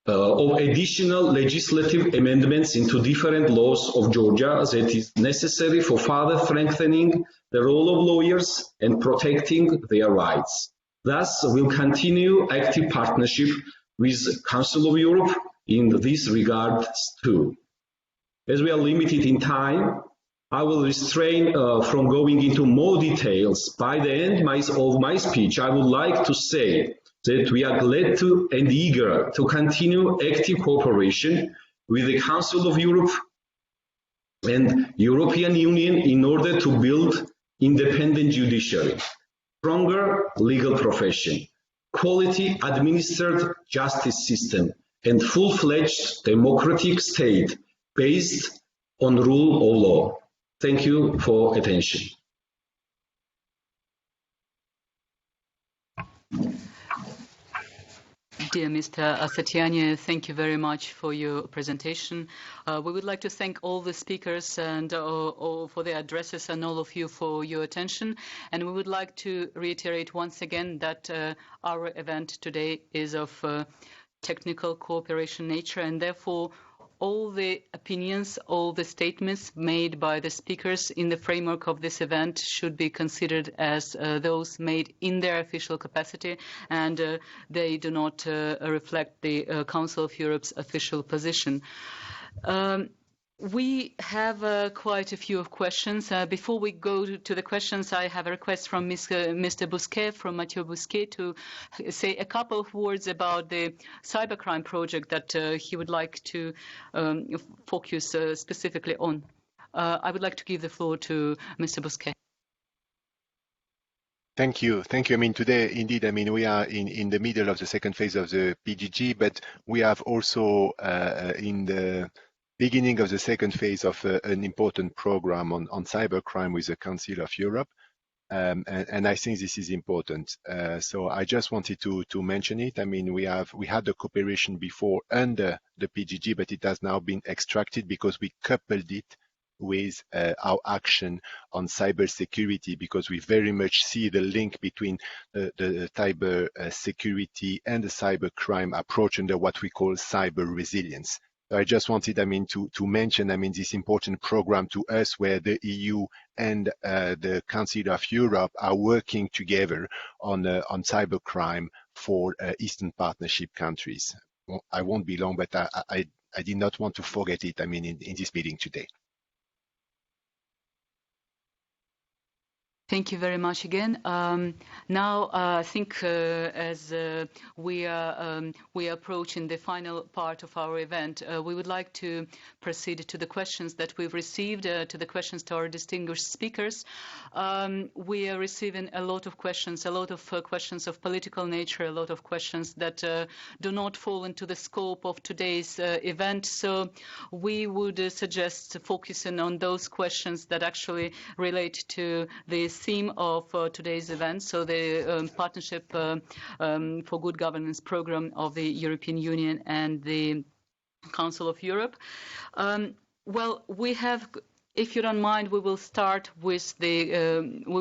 of additional legislative amendments into different laws of Georgia that is necessary for further strengthening the role of lawyers and protecting their rights. Thus, we'll continue active partnership with Council of Europe in this regard too. As we are limited in time, I will restrain from going into more details. By the end of my speech, I would like to say that we are glad to and eager to continue active cooperation with the Council of Europe and European Union in order to build independent judiciary, stronger legal profession, quality administered justice system, and full-fledged democratic state based on rule of law. Thank you for attention. Dear Mr. Asatiani, thank you very much for your presentation. We would like to thank all the speakers and all for their addresses and all of you for your attention. And we would like to reiterate once again that our event today is of technical cooperation nature, and therefore all the opinions, all the statements made by the speakers in the framework of this event should be considered as those made in their official capacity, and they do not reflect the Council of Europe's official position. We have quite a few questions. Before we go to the questions, I have a request from Mr. Bousquet, from Mathieu Bousquet, to say a couple of words about the cybercrime project that he would like to focus specifically on. I would like to give the floor to Mr. Bousquet. Thank you. Thank you. I mean, today, indeed, I mean, we are in the middle of the second phase of the PGG, but we have also in the beginning of the second phase of an important program on cybercrime with the Council of Europe. And I think this is important. So I just wanted to mention it. I mean, we had the cooperation before under the PGG, but it has now been extracted because we coupled it with our action on cybersecurity, because we very much see the link between the cyber security and the cybercrime approach under what we call cyber resilience. I just wanted, I mean, to mention, I mean, this important program to us where the EU and the Council of Europe are working together on cybercrime for Eastern Partnership countries. Well, I won't be long, but I did not want to forget it, I mean, in this meeting today. Thank you very much again. Now, I think as we are approaching the final part of our event, we would like to proceed to the questions that we've received, to the questions to our distinguished speakers. We are receiving a lot of questions of political nature, a lot of questions that do not fall into the scope of today's event. So we would suggest focusing on those questions that actually relate to the theme of today's event, so the Partnership for Good Governance program of the European Union and the Council of Europe. Well, we have, if you don't mind, we will start with the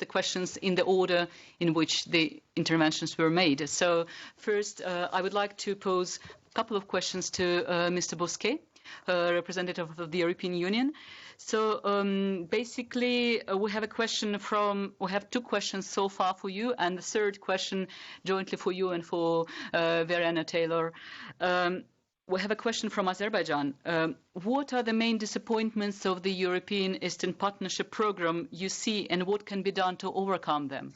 questions in the order in which the interventions were made. So first, I would like to pose a couple of questions to Mr. Bousquet, representative of the European Union. So basically, we have two questions so far for you, and the third question jointly for you and for Verena Taylor. We have a question from Azerbaijan. What are the main disappointments of the European Eastern Partnership program you see, and what can be done to overcome them?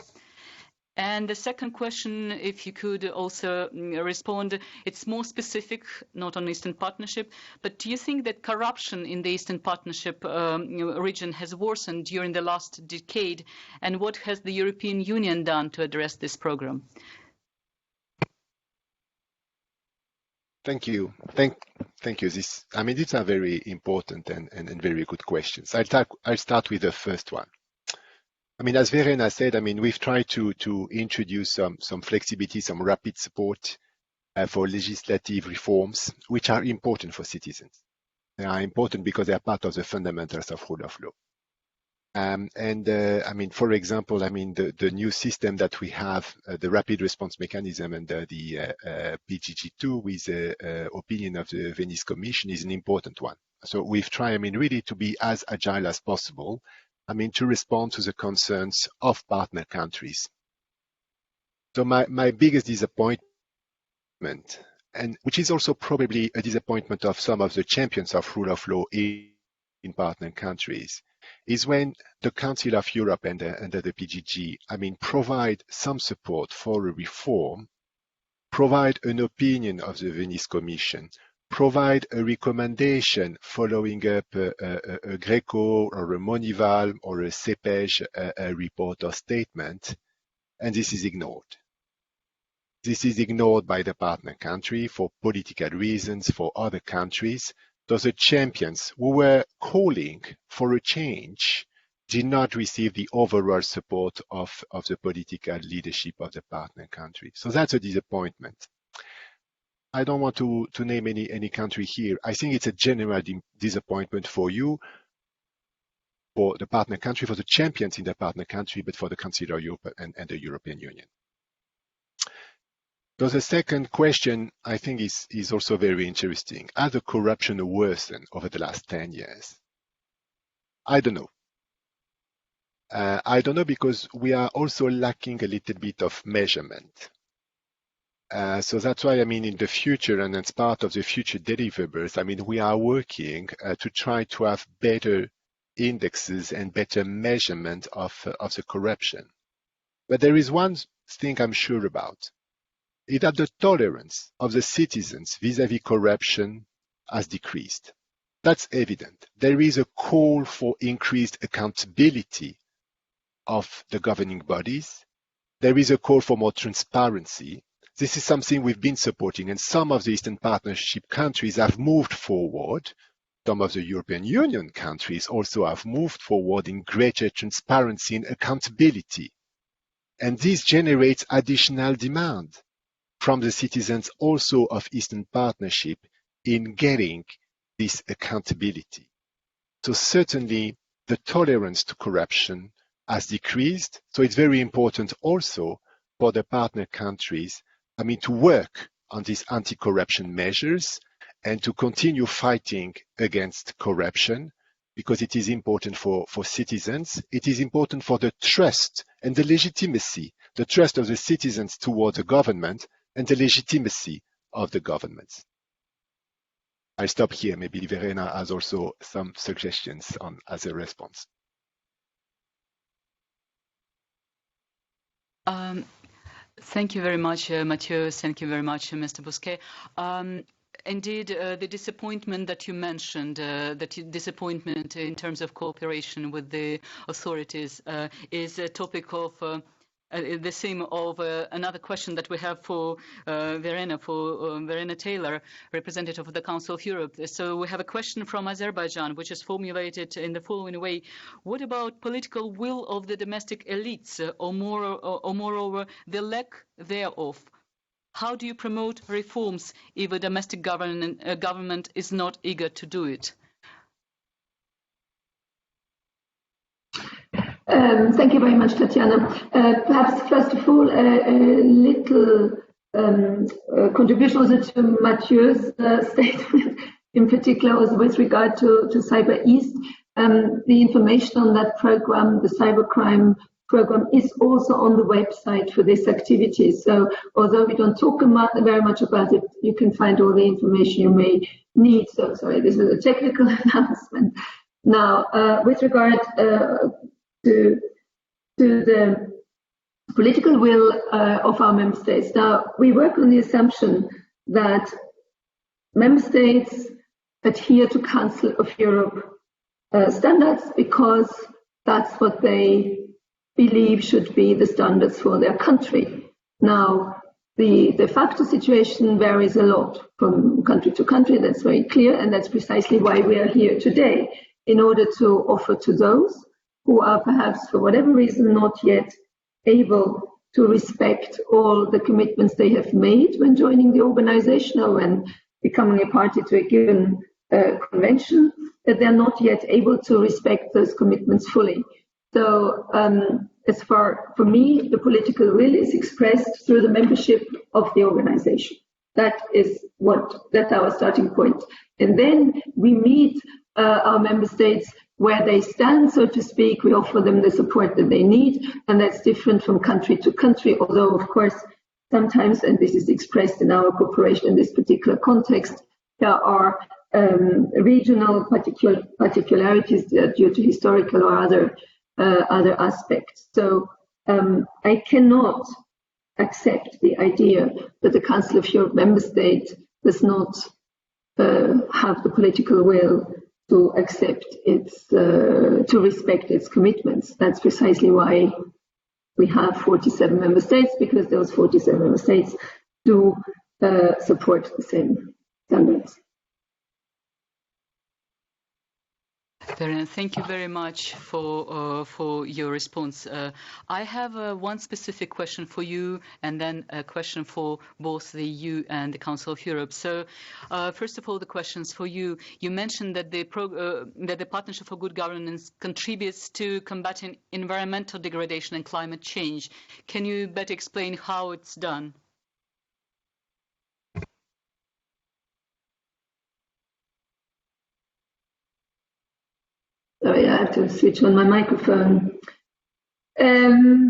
And the second question, if you could also respond, it's more specific, not on Eastern Partnership, but do you think that corruption in the Eastern Partnership region has worsened during the last decade, and what has the European Union done to address this program? Thank you. Thank you. These are very important and very good questions. I'll start with the first one. I mean, as Verena said, I mean, we've tried to introduce some flexibility, some rapid support for legislative reforms, which are important for citizens. They are important because they are part of the fundamentals of rule of law. I mean, for example, I mean, the new system that we have, the rapid response mechanism under the PGG2 with the opinion of the Venice Commission is an important one. So we've tried, I mean, really to be as agile as possible, I mean, to respond to the concerns of partner countries. So my biggest disappointment, and which is also probably a disappointment of some of the champions of rule of law in partner countries, is when the Council of Europe and under the PGG, I mean, provide some support for a reform, provide an opinion of the Venice Commission, provide a recommendation following up a Greco or a Monival or a CEPEJ report or statement, and this is ignored. This is ignored by the partner country for political reasons, for other countries. Those are champions who were calling for a change did not receive the overall support of the political leadership of the partner country. So that's a disappointment. I don't want to name any country here. I think it's a general disappointment for you, for the partner country, for the champions in the partner country, but for the Council of Europe and the European Union. So the second question, I think, is also very interesting. Has the corruption worsened over the last 10 years? I don't know. I don't know because we are also lacking a little bit of measurement. So that's why, I mean, in the future, and as part of the future deliverables, I mean, we are working to try to have better indexes and better measurement of the corruption. But there is one thing I'm sure about, is that the tolerance of the citizens vis-à-vis corruption has decreased. That's evident. There is a call for increased accountability of the governing bodies. There is a call for more transparency. This is something we've been supporting, and some of the Eastern Partnership countries have moved forward. Some of the European Union countries also have moved forward in greater transparency and accountability. And this generates additional demand from the citizens also of Eastern Partnership in getting this accountability. So certainly the tolerance to corruption has decreased. So it's very important also for the partner countries, I mean, to work on these anti-corruption measures and to continue fighting against corruption, because it is important for citizens. It is important for the trust and the legitimacy, the trust of the citizens towards the government and the legitimacy of the governments. I stop here. Maybe Verena has also some suggestions on as a response. Thank you very much, Mathieu. Thank you very much, Mr. Bousquet. Indeed, the disappointment that you mentioned, disappointment in terms of cooperation with the authorities, is a topic of the same of another question that we have for Verena, Verena Taylor, representative of the Council of Europe. So we have a question from Azerbaijan, which is formulated in the following way: what about political will of the domestic elites, or moreover, the lack thereof? How do you promote reforms if a domestic government is not eager to do it? Thank you very much, Tatiana. Perhaps first of all, a little contribution also to Mathieu's statement, in particular also with regard to Cyber East. The information on that program, the cybercrime program, is also on the website for this activity. So although we don't talk very much about it, you can find all the information you may need. So sorry, this is a technical announcement. Now, with regard to the political will of our member states. Now, we work on the assumption that member states adhere to Council of Europe standards because that's what they believe should be the standards for their country. Now, the de facto situation varies a lot from country to country, that's very clear, and that's precisely why we are here today, in order to offer to those who are perhaps for whatever reason not yet able to respect all the commitments they have made when joining the organization or when becoming a party to a given convention, that they're not yet able to respect those commitments fully. So as for me, the political will is expressed through the membership of the organization. That's our starting point. And then we meet our member states where they stand, so to speak. We offer them the support that they need, and that's different from country to country, although, of course, sometimes, and this is expressed in our cooperation in this particular context, there are regional particularities due to historical or other aspects. So I cannot accept the idea that the Council of Europe member state does not have the political will to accept to respect its commitments. That's precisely why we have 47 member states, because those 47 member states do support the same standards. Verena, thank you very much for your response. I have one specific question for you, and then a question for both the EU and the Council of Europe. So, first of all, the questions for you. You mentioned that the Partnership for Good Governance contributes to combating environmental degradation and climate change. Can you better explain how it's done? Sorry, I have to switch on my microphone. That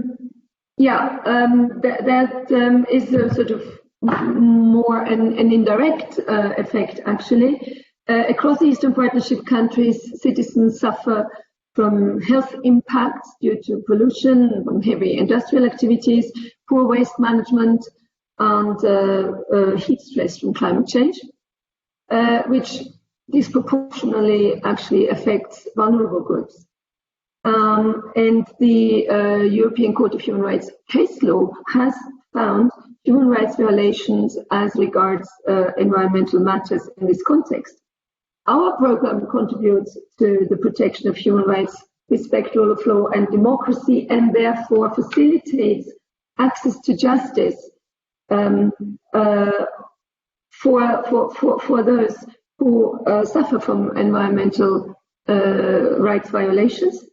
is a sort of more an indirect effect, actually. Across the Eastern Partnership countries, citizens suffer from health impacts due to pollution, from heavy industrial activities, poor waste management, and heat stress from climate change, which disproportionately actually affects vulnerable groups. And the European Court of Human Rights case law has found human rights violations as regards environmental matters in this context. Our program contributes to the protection of human rights, respect rule of law and democracy, and therefore facilitates access to justice for those who suffer from environmental rights violations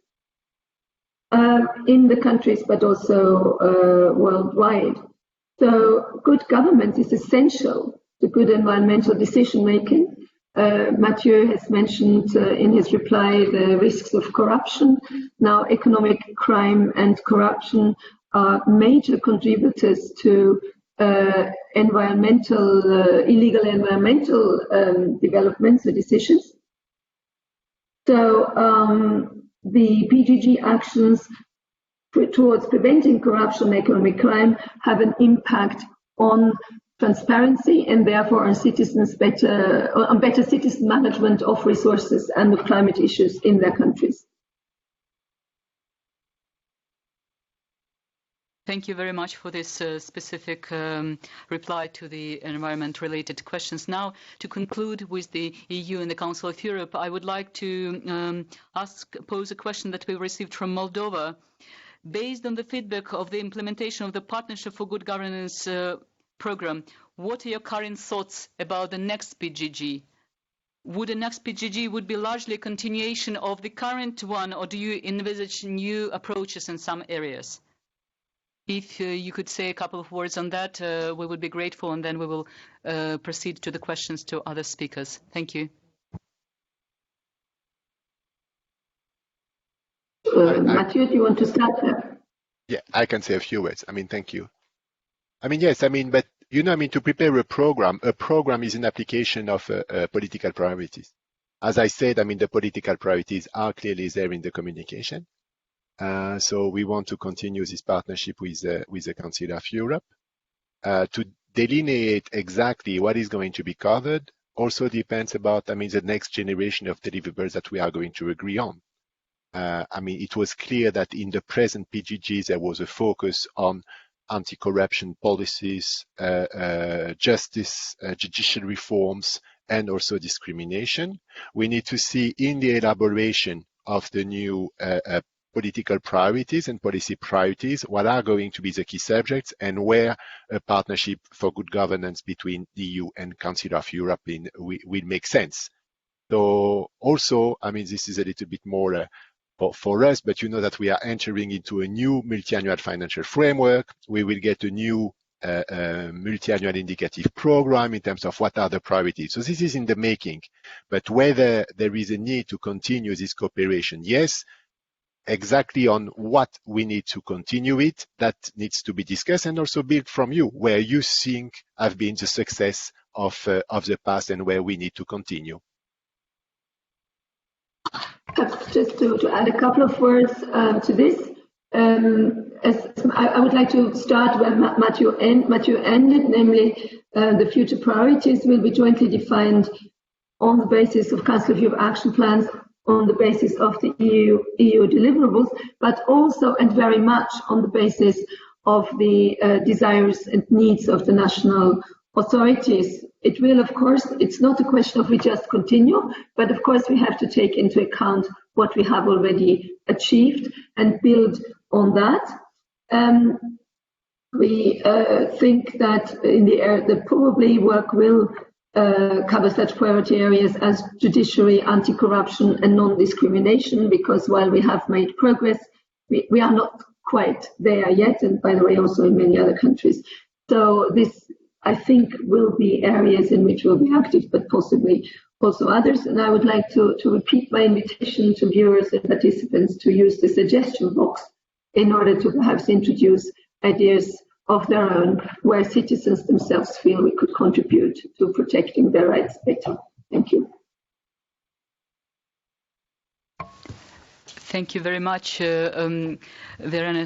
in the countries, but also worldwide. So good government is essential to good environmental decision making. Mathieu has mentioned in his reply the risks of corruption. Now, economic crime and corruption are major contributors to illegal environmental developments or decisions. So the PGG actions towards preventing corruption and economic crime have an impact on transparency and therefore on better citizen management of resources and of climate issues in their countries. Thank you very much for this specific reply to the environment-related questions. Now, to conclude with the EU and the Council of Europe, I would like to pose a question that we received from Moldova. Based on the feedback of the implementation of the Partnership for Good Governance program, what are your current thoughts about the next PGG? Would the next PGG would be largely a continuation of the current one, or do you envisage new approaches in some areas? If you could say a couple of words on that, we would be grateful, and then we will proceed to the questions to other speakers. Thank you. Mathieu, do you want to start there? Yeah, I can say a few words. Thank you. Yes, but to prepare a program is an application of political priorities. As I said, the political priorities are clearly there in the communication. So we want to continue this partnership with the Council of Europe. To delineate exactly what is going to be covered also depends about, the next generation of deliverables that we are going to agree on. It was clear that in the present PGGs, there was a focus on anti-corruption policies, justice, judicial reforms, and also discrimination. We need to see in the elaboration of the new political priorities and policy priorities what are going to be the key subjects and where a partnership for good governance between the EU and Council of Europe will make sense. So also, this is a little bit more for us, but you know that we are entering into a new multi-annual financial framework. We will get a new multi-annual indicative program in terms of what are the priorities. So this is in the making, but whether there is a need to continue this cooperation, yes, exactly on what we need to continue it, that needs to be discussed and also built from you, where you think have been the success of the past and where we need to continue. Perhaps just to add a couple of words to this, I would like to start where Mathieu ended, namely the future priorities will be jointly defined on the basis of Council of Europe action plans, on the basis of the EU deliverables, but also and very much on the basis of the desires and needs of the national authorities. It will, of course, it's not a question of we just continue, but of course we have to take into account what we have already achieved and build on that. We think that in the probably work will cover such priority areas as judiciary, anti-corruption and non-discrimination, because while we have made progress, we are not quite there yet, and by the way also in many other countries. So this, I think, will be areas in which we'll be active, but possibly also others. And I would like to repeat my invitation to viewers and participants to use the suggestion box in order to perhaps introduce ideas of their own, where citizens themselves feel we could contribute to protecting their rights better. Thank you. Thank you very much, Verena.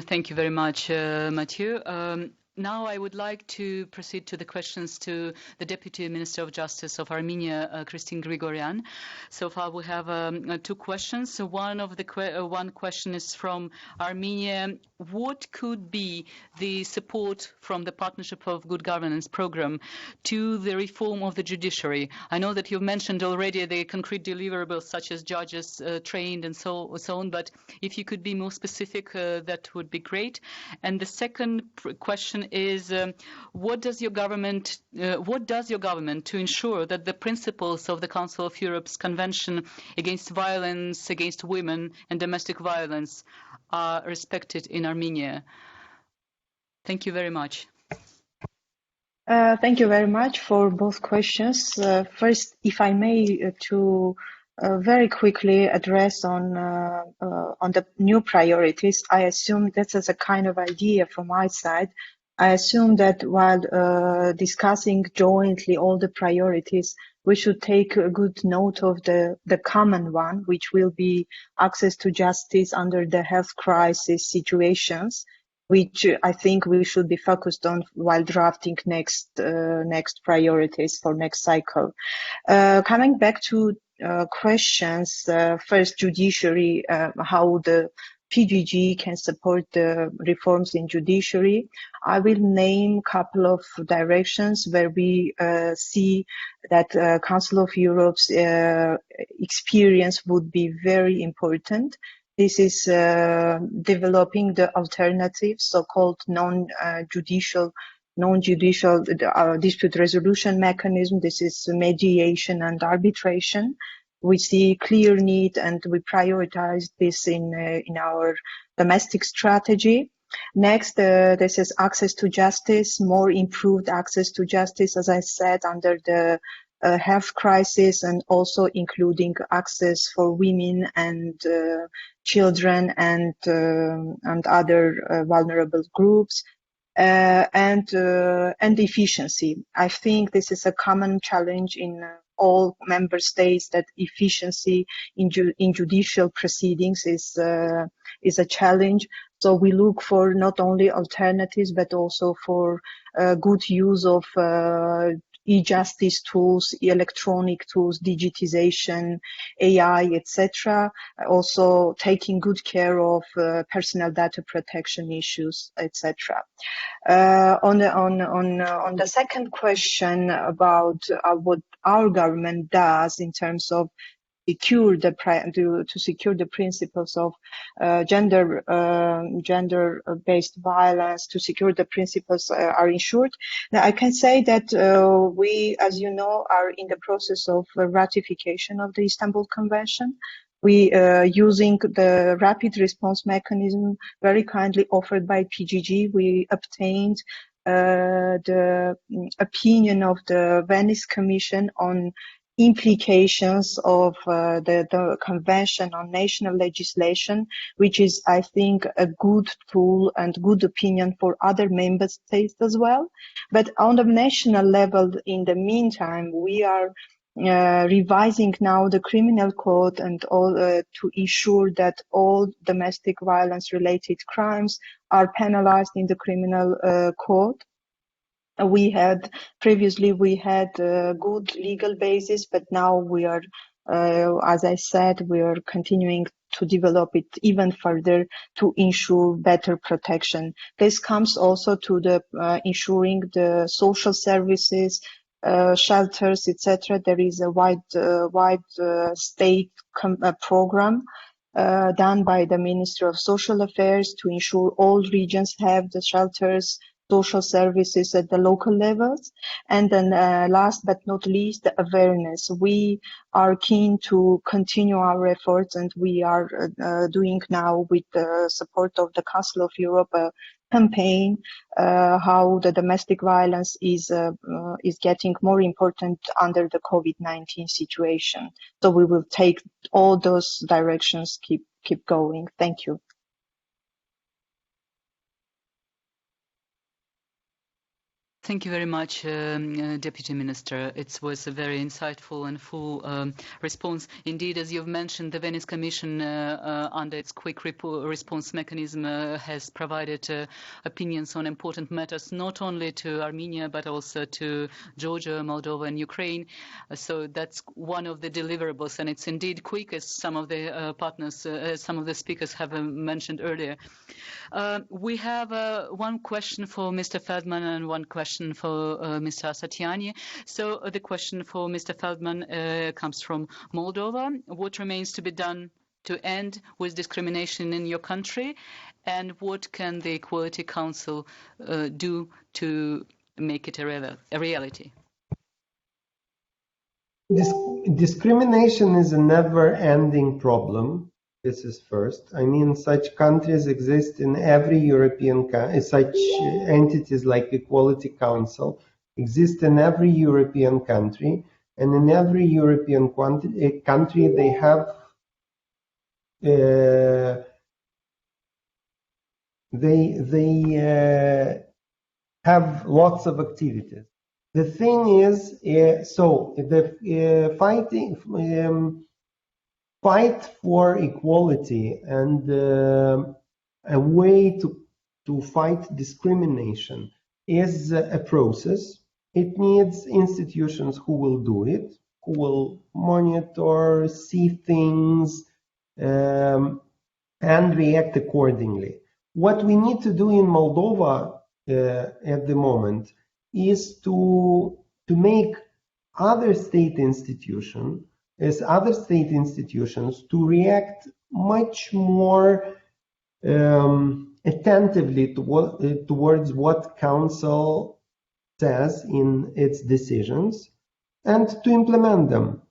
Thank you very much, Mathieu. Now I would like to proceed to the questions to the Deputy Minister of Justice of Armenia, Kristine Grigoryan. So far we have two questions. So one question is from Armenia. What could be the support from the Partnership of Good Governance program to the reform of the judiciary? I know that you've mentioned already the concrete deliverables such as judges trained and so on, but if you could be more specific, that would be great. And the second question is, what does your government to ensure that the principles of the Council of Europe's Convention against Violence against Women and Domestic Violence are respected in Armenia? Thank you very much. Thank you very much for both questions. First, if I may, to very quickly address on the new priorities. I assume that's as a kind of idea from my side. I assume that while discussing jointly all the priorities, we should take a good note of the common one, which will be access to justice under the health crisis situations, which I think we should be focused on while drafting next priorities for next cycle. Coming back to questions, first judiciary, how the PGG can support the reforms in judiciary. I will name a couple of directions where we see that Council of Europe's experience would be very important. This is developing the alternative, so-called non-judicial dispute resolution mechanism. This is mediation and arbitration. We see clear need and we prioritize this in our domestic strategy. Next, this is access to justice, more improved access to justice, as I said, under the health crisis, and also including access for women and children and other vulnerable groups. And efficiency. I think this is a common challenge in all member states, that efficiency in judicial proceedings is a challenge. So we look for not only alternatives but also for good use of e-justice tools, electronic tools, digitization, AI, etc. Also taking good care of personal data protection issues, etc. On the second question about what our government does in terms of secure the principles of gender-based violence, to secure the principles are ensured. Now, I can say that we, as you know, are in the process of ratification of the Istanbul Convention. We using the rapid response mechanism very kindly offered by PGG, we obtained the opinion of the Venice Commission on implications of the Convention on national legislation, which is, I think, a good tool and good opinion for other member states as well. But on the national level, in the meantime, we are revising now the criminal code and all to ensure that all domestic violence related crimes are penalized in the criminal code. Previously we had a good legal basis, but now we are, as I said, we are continuing to develop it even further to ensure better protection. This comes also to the ensuring the social services, shelters, etc. There is a wide state program done by the Ministry of Social Affairs to ensure all regions have the shelters, social services at the local levels. And then last but not least, the awareness. We are keen to continue our efforts, and we are doing now with the support of the Council of Europe a campaign how the domestic violence is getting more important under the COVID-19 situation. So we will take all those directions, keep going. Thank you. Thank you very much, Deputy Minister. It was a very insightful and full response. Indeed, as you've mentioned, the Venice Commission, under its quick response mechanism, has provided opinions on important matters, not only to Armenia, but also to Georgia, Moldova, and Ukraine. So that's one of the deliverables, and it's indeed quick, as some of the partners, some of the speakers have mentioned earlier. We have one question for Mr. Feldman and one question for Mr. Asatiani. So the question for Mr. Feldman comes from Moldova. What remains to be done to end with discrimination in your country, and what can the Equality Council do to make it a reality? Discrimination is a never-ending problem. This is first. I mean, such countries exist in every European country. Such entities like Equality Council exist in every European country, and in every European country they have have lots of activities. The thing is, so the fight for equality and a way to fight discrimination is a process. It needs institutions who will do it, who will monitor, see things, and react accordingly. What we need to do in Moldova at the moment is to make other state institutions to react much more attentively towards what Council says in its decisions and to implement them.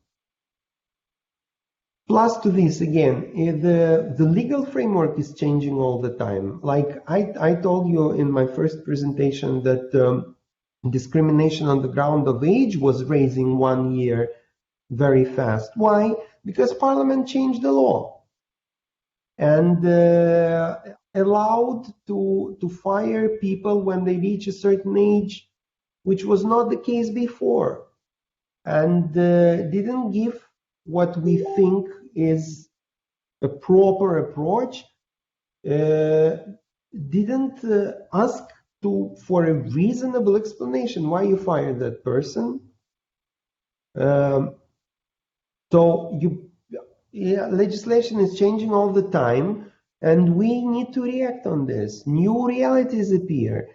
Plus to this, again, the legal framework is changing all the time. Like I told you in my first presentation that discrimination on the ground of age was raising 1 year very fast. Why? Because Parliament changed the law and allowed to fire people when they reach a certain age, which was not the case before, and didn't give what we think is a proper approach, didn't ask for a reasonable explanation why you fired that person. Legislation is changing all the time, and we need to react on this. New realities appear.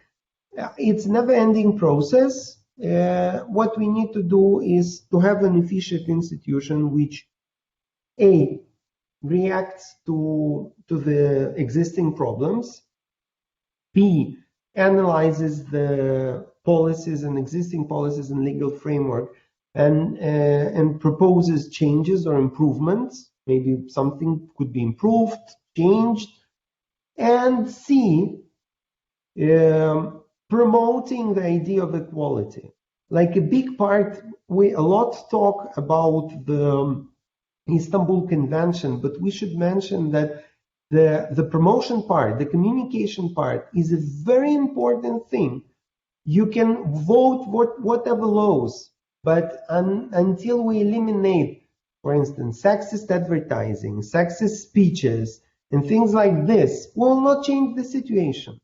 It's a never-ending process. What we need to do is to have an efficient institution which, A, reacts to the existing problems, B, analyzes the policies and existing policies and legal framework and proposes changes or improvements. Maybe something could be improved, changed, and C, promoting the idea of equality. Like a big part, we a lot talk about the Istanbul Convention, but we should mention that the promotion part, the communication part, is a very important thing. You can vote whatever laws, but until we eliminate, for instance, sexist advertising, sexist speeches, and things like this, will not change the situation.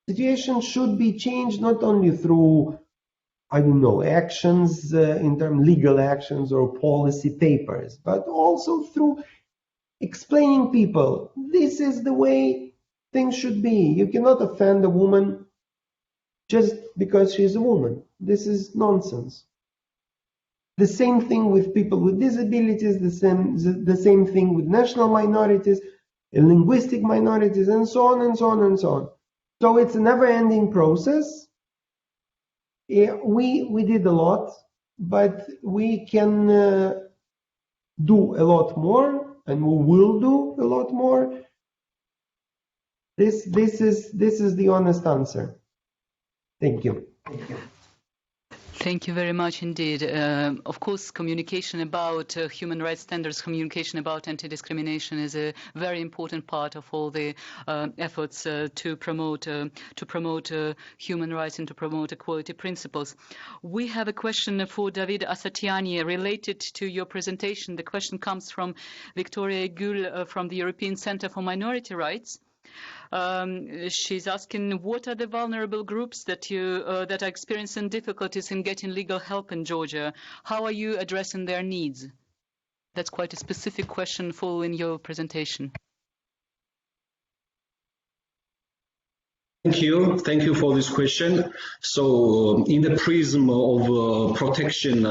Situation should be changed not only through, I don't know, actions in terms of legal actions or policy papers, but also through explaining people, this is the way things should be. You cannot offend a woman just because she's a woman. This is nonsense. The same thing with people with disabilities, the same thing with national minorities, linguistic minorities, and so on and so on and so on. So it's a never-ending process. We did a lot, but we can do a lot more, and we will do a lot more. This is the honest answer. Thank you. Thank you very much indeed. Of course, communication about human rights standards, communication about anti-discrimination is a very important part of all the efforts to promote human rights and to promote equality principles. We have a question for David Asatiani related to your presentation. The question comes from Victoria Gül from the European Centre for Minority Rights. She's asking, what are the vulnerable groups that are experiencing difficulties in getting legal help in Georgia? How are you addressing their needs? That's quite a specific question following your presentation. Thank you for this question. So in the prism of protection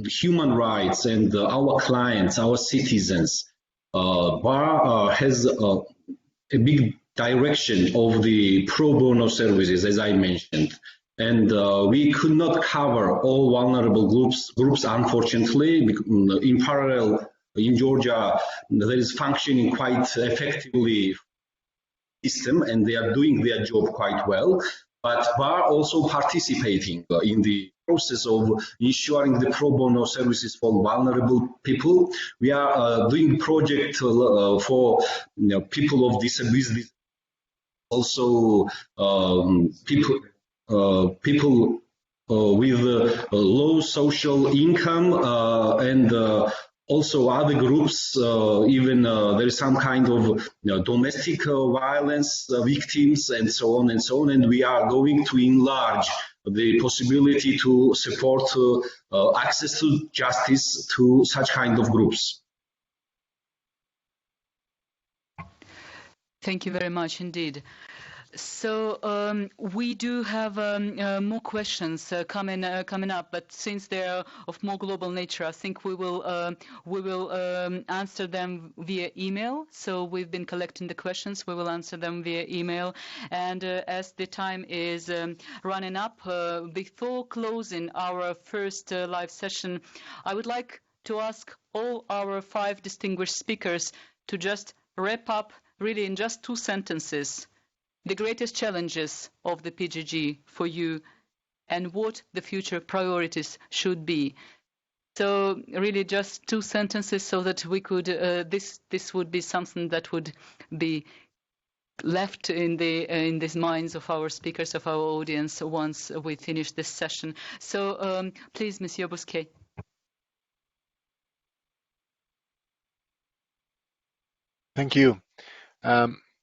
human rights and our clients, our citizens, BAR has a big direction of the pro bono services, as I mentioned. And we could not cover all vulnerable groups unfortunately. In parallel, in Georgia, there is functioning quite effectively system, and they are doing their job quite well. But BAR also participating in the process of ensuring the pro bono services for vulnerable people. We are doing project for people of disabilities, also people with low social income and also other groups, even there is some kind of domestic violence victims and so on and so on. And we are going to enlarge the possibility to support access to justice to such kind of groups. Thank you very much indeed. So we do have more questions coming up, but since they are of more global nature, I think we will answer them via email. So we've been collecting the questions. We will answer them via email. And as the time is running up, before closing our first live session, I would like to ask all our 5 distinguished speakers to just wrap up really in just 2 sentences the greatest challenges of the PGG for you and what the future priorities should be. So really just 2 sentences so that we could, this would be something that would be left in the minds of our speakers, of our audience once we finish this session. So please, Monsieur Bousquet. Thank you.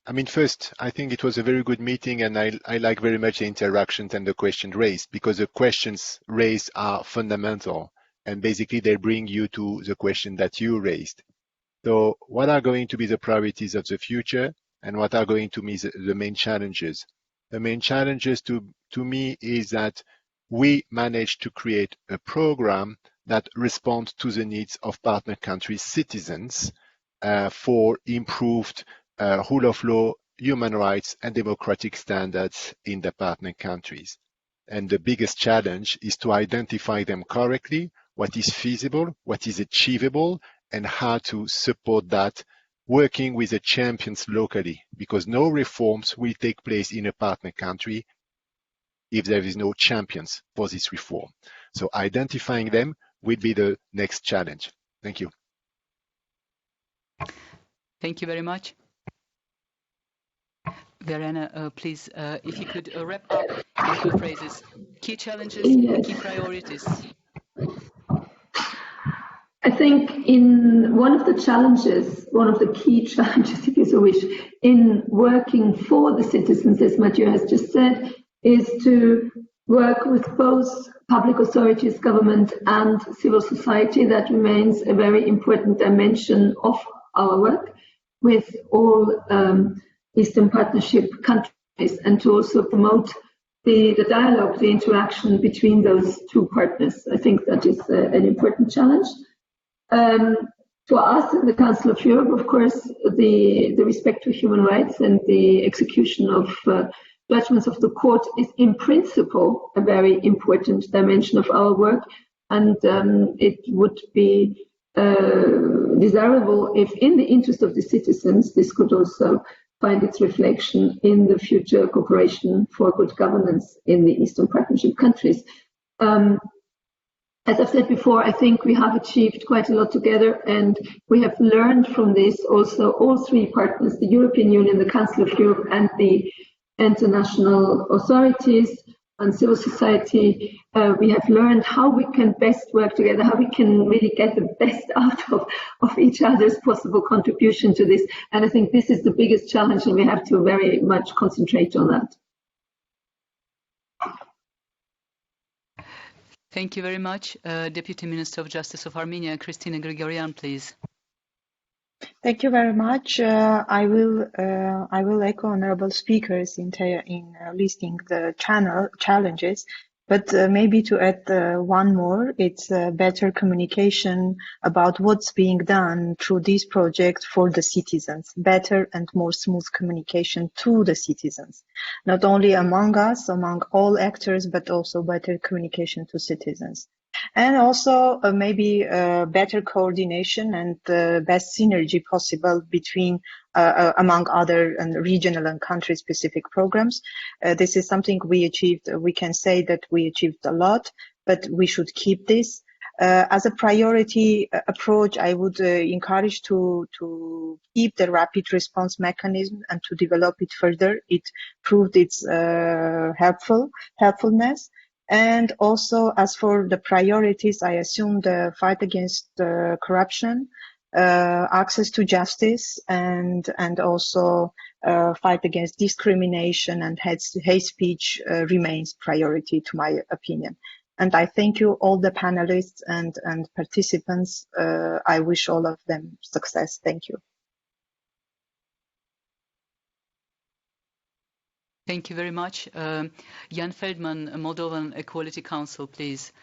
I mean, first, I think it was a very good meeting, and I like very much the interactions and the questions raised, because the questions raised are fundamental, and basically they bring you to the question that you raised. So what are going to be the priorities of the future, and what are going to be the main challenges? The main challenges to me is that we managed to create a program that responds to the needs of partner countries' citizens for improved rule of law, human rights, and democratic standards in the partner countries. And the biggest challenge is to identify them correctly, what is feasible, what is achievable, and how to support that, working with the champions locally, because no reforms will take place in a partner country if there is no champions for this reform. So identifying them will be the next challenge. Thank you. Thank you very much. Verena, please, if you could wrap up in 2 phrases, key challenges, key priorities. I think one of the key challenges, if you so wish, in working for the citizens, as Mathieu has just said, is to work with both public authorities, government, and civil society. That remains a very important dimension of our work with all Eastern Partnership countries, and to also promote the dialogue, the interaction between those 2 partners. I think that is an important challenge. To us in the Council of Europe, of course, the respect for human rights and the execution of judgments of the court is in principle a very important dimension of our work, and it would be desirable if, in the interest of the citizens, this could also find its reflection in the future cooperation for good governance in the Eastern Partnership countries. as I've said before, I think we have achieved quite a lot together, and we have learned from this also, all three partners, the European Union, the Council of Europe, and the international authorities and civil society. We have learned how we can best work together, how we can really get the best out of each other's possible contribution to this. And I think this is the biggest challenge, and we have to very much concentrate on that. Thank you very much. Deputy Minister of Justice of Armenia, Kristine Grigoryan, please. Thank you very much. I will echo honorable speakers in listing the challenges, but maybe to add one more, it's better communication about what's being done through this project for the citizens, better and more smooth communication to the citizens, not only among us, among all actors, but also better communication to citizens. And also maybe better coordination and best synergy possible between among other and regional and country-specific programs. This is something we achieved. We can say that we achieved a lot, but we should keep this. As a priority approach, I would encourage to keep the rapid response mechanism and to develop it further. It proved its helpfulness. And also, as for the priorities, I assume the fight against corruption, access to justice, and also fight against discrimination and hate speech remains priority, to my opinion. And I thank you, all the panelists and participants. I wish all of them success. Thank you. Thank you very much. Jan Feldman, Moldovan Equality Council, please.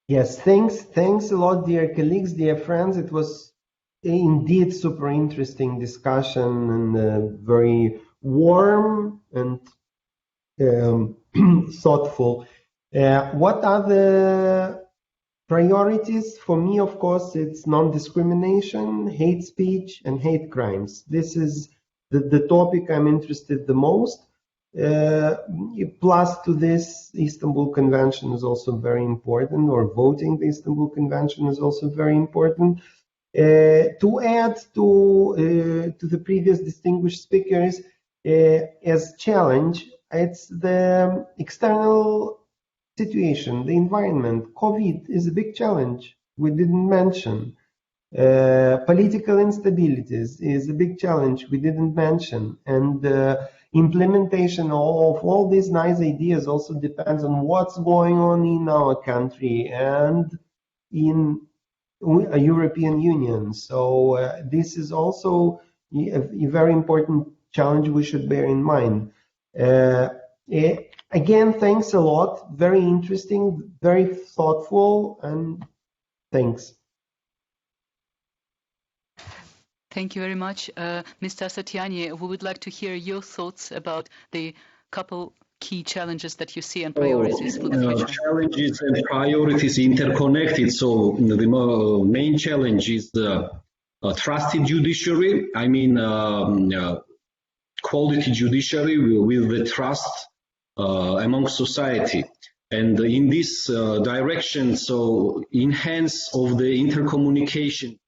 Yes, thanks a lot, dear colleagues, dear friends. It was indeed super interesting discussion and very warm and thoughtful. What are the priorities? For me, of course, it's non-discrimination, hate speech, and hate crimes. This is the topic I'm interested the most. Plus to this, Istanbul Convention is also very important, or voting the Istanbul Convention is also very important. To add to the previous distinguished speakers, as challenge, it's the external situation, the environment. COVID is a big challenge we didn't mention. Political instabilities is a big challenge we didn't mention, and implementation of all these nice ideas also depends on what's going on in our country and in a European Union. So this is also a very important challenge we should bear in mind. Again, thanks a lot. Very interesting, very thoughtful, and thanks. Thank you very much. Mr. Asatiani, we would like to hear your thoughts about the couple key challenges that you see and priorities for the future. Challenges and priorities interconnected. So the main challenge is the trusted judiciary. I mean, quality judiciary with the trust among society. And in this direction, so enhance of the intercommunication,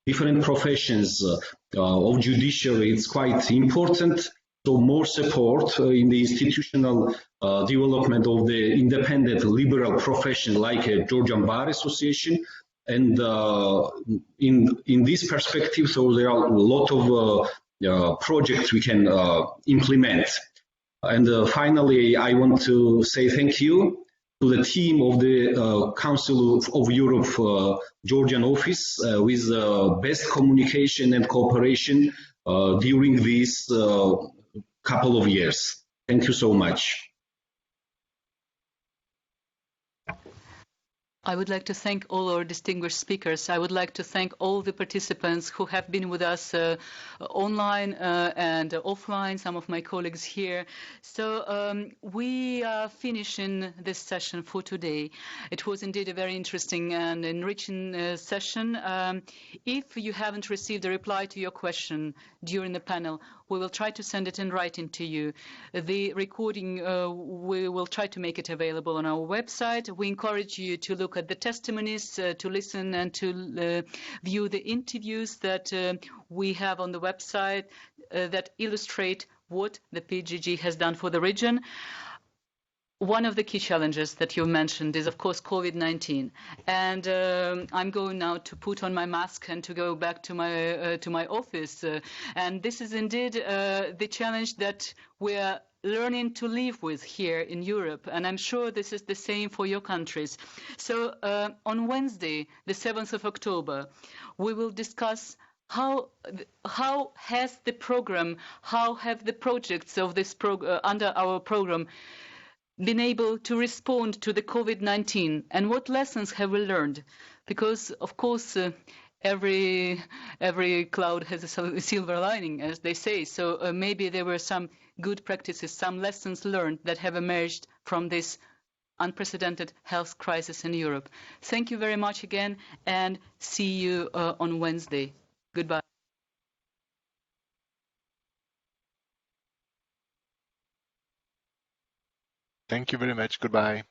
different professions of judiciary, it's quite important. So more support in the institutional development of the independent liberal profession like a Georgian Bar Association. And in this perspective, so there are a lot of projects we can implement. And finally, I want to say thank you to the team of the Council of Europe Georgian office with best communication and cooperation during these couple of years. Thank you so much. I would like to thank all our distinguished speakers. I would like to thank all the participants who have been with us online and offline, some of my colleagues here. So we are finishing this session for today. It was indeed a very interesting and enriching session. If you haven't received a reply to your question during the panel, we will try to send it in writing to you. The recording, we will try to make it available on our website. We encourage you to look at the testimonies, to listen and to view the interviews that we have on the website that illustrate what the PGG has done for the region. One of the key challenges that you mentioned is, of course, COVID-19. And I'm going now to put on my mask and to go back to my office. And this is indeed the challenge that we're learning to live with here in Europe. And I'm sure this is the same for your countries. So on Wednesday, the 7th of October, we will discuss how has the program, how have the projects of this under our program been able to respond to the COVID-19, and what lessons have we learned? Because, of course, every cloud has a silver lining, as they say. So maybe there were some good practices, some lessons learned that have emerged from this unprecedented health crisis in Europe. Thank you very much again, and see you on Wednesday. Goodbye. Thank you very much. Goodbye.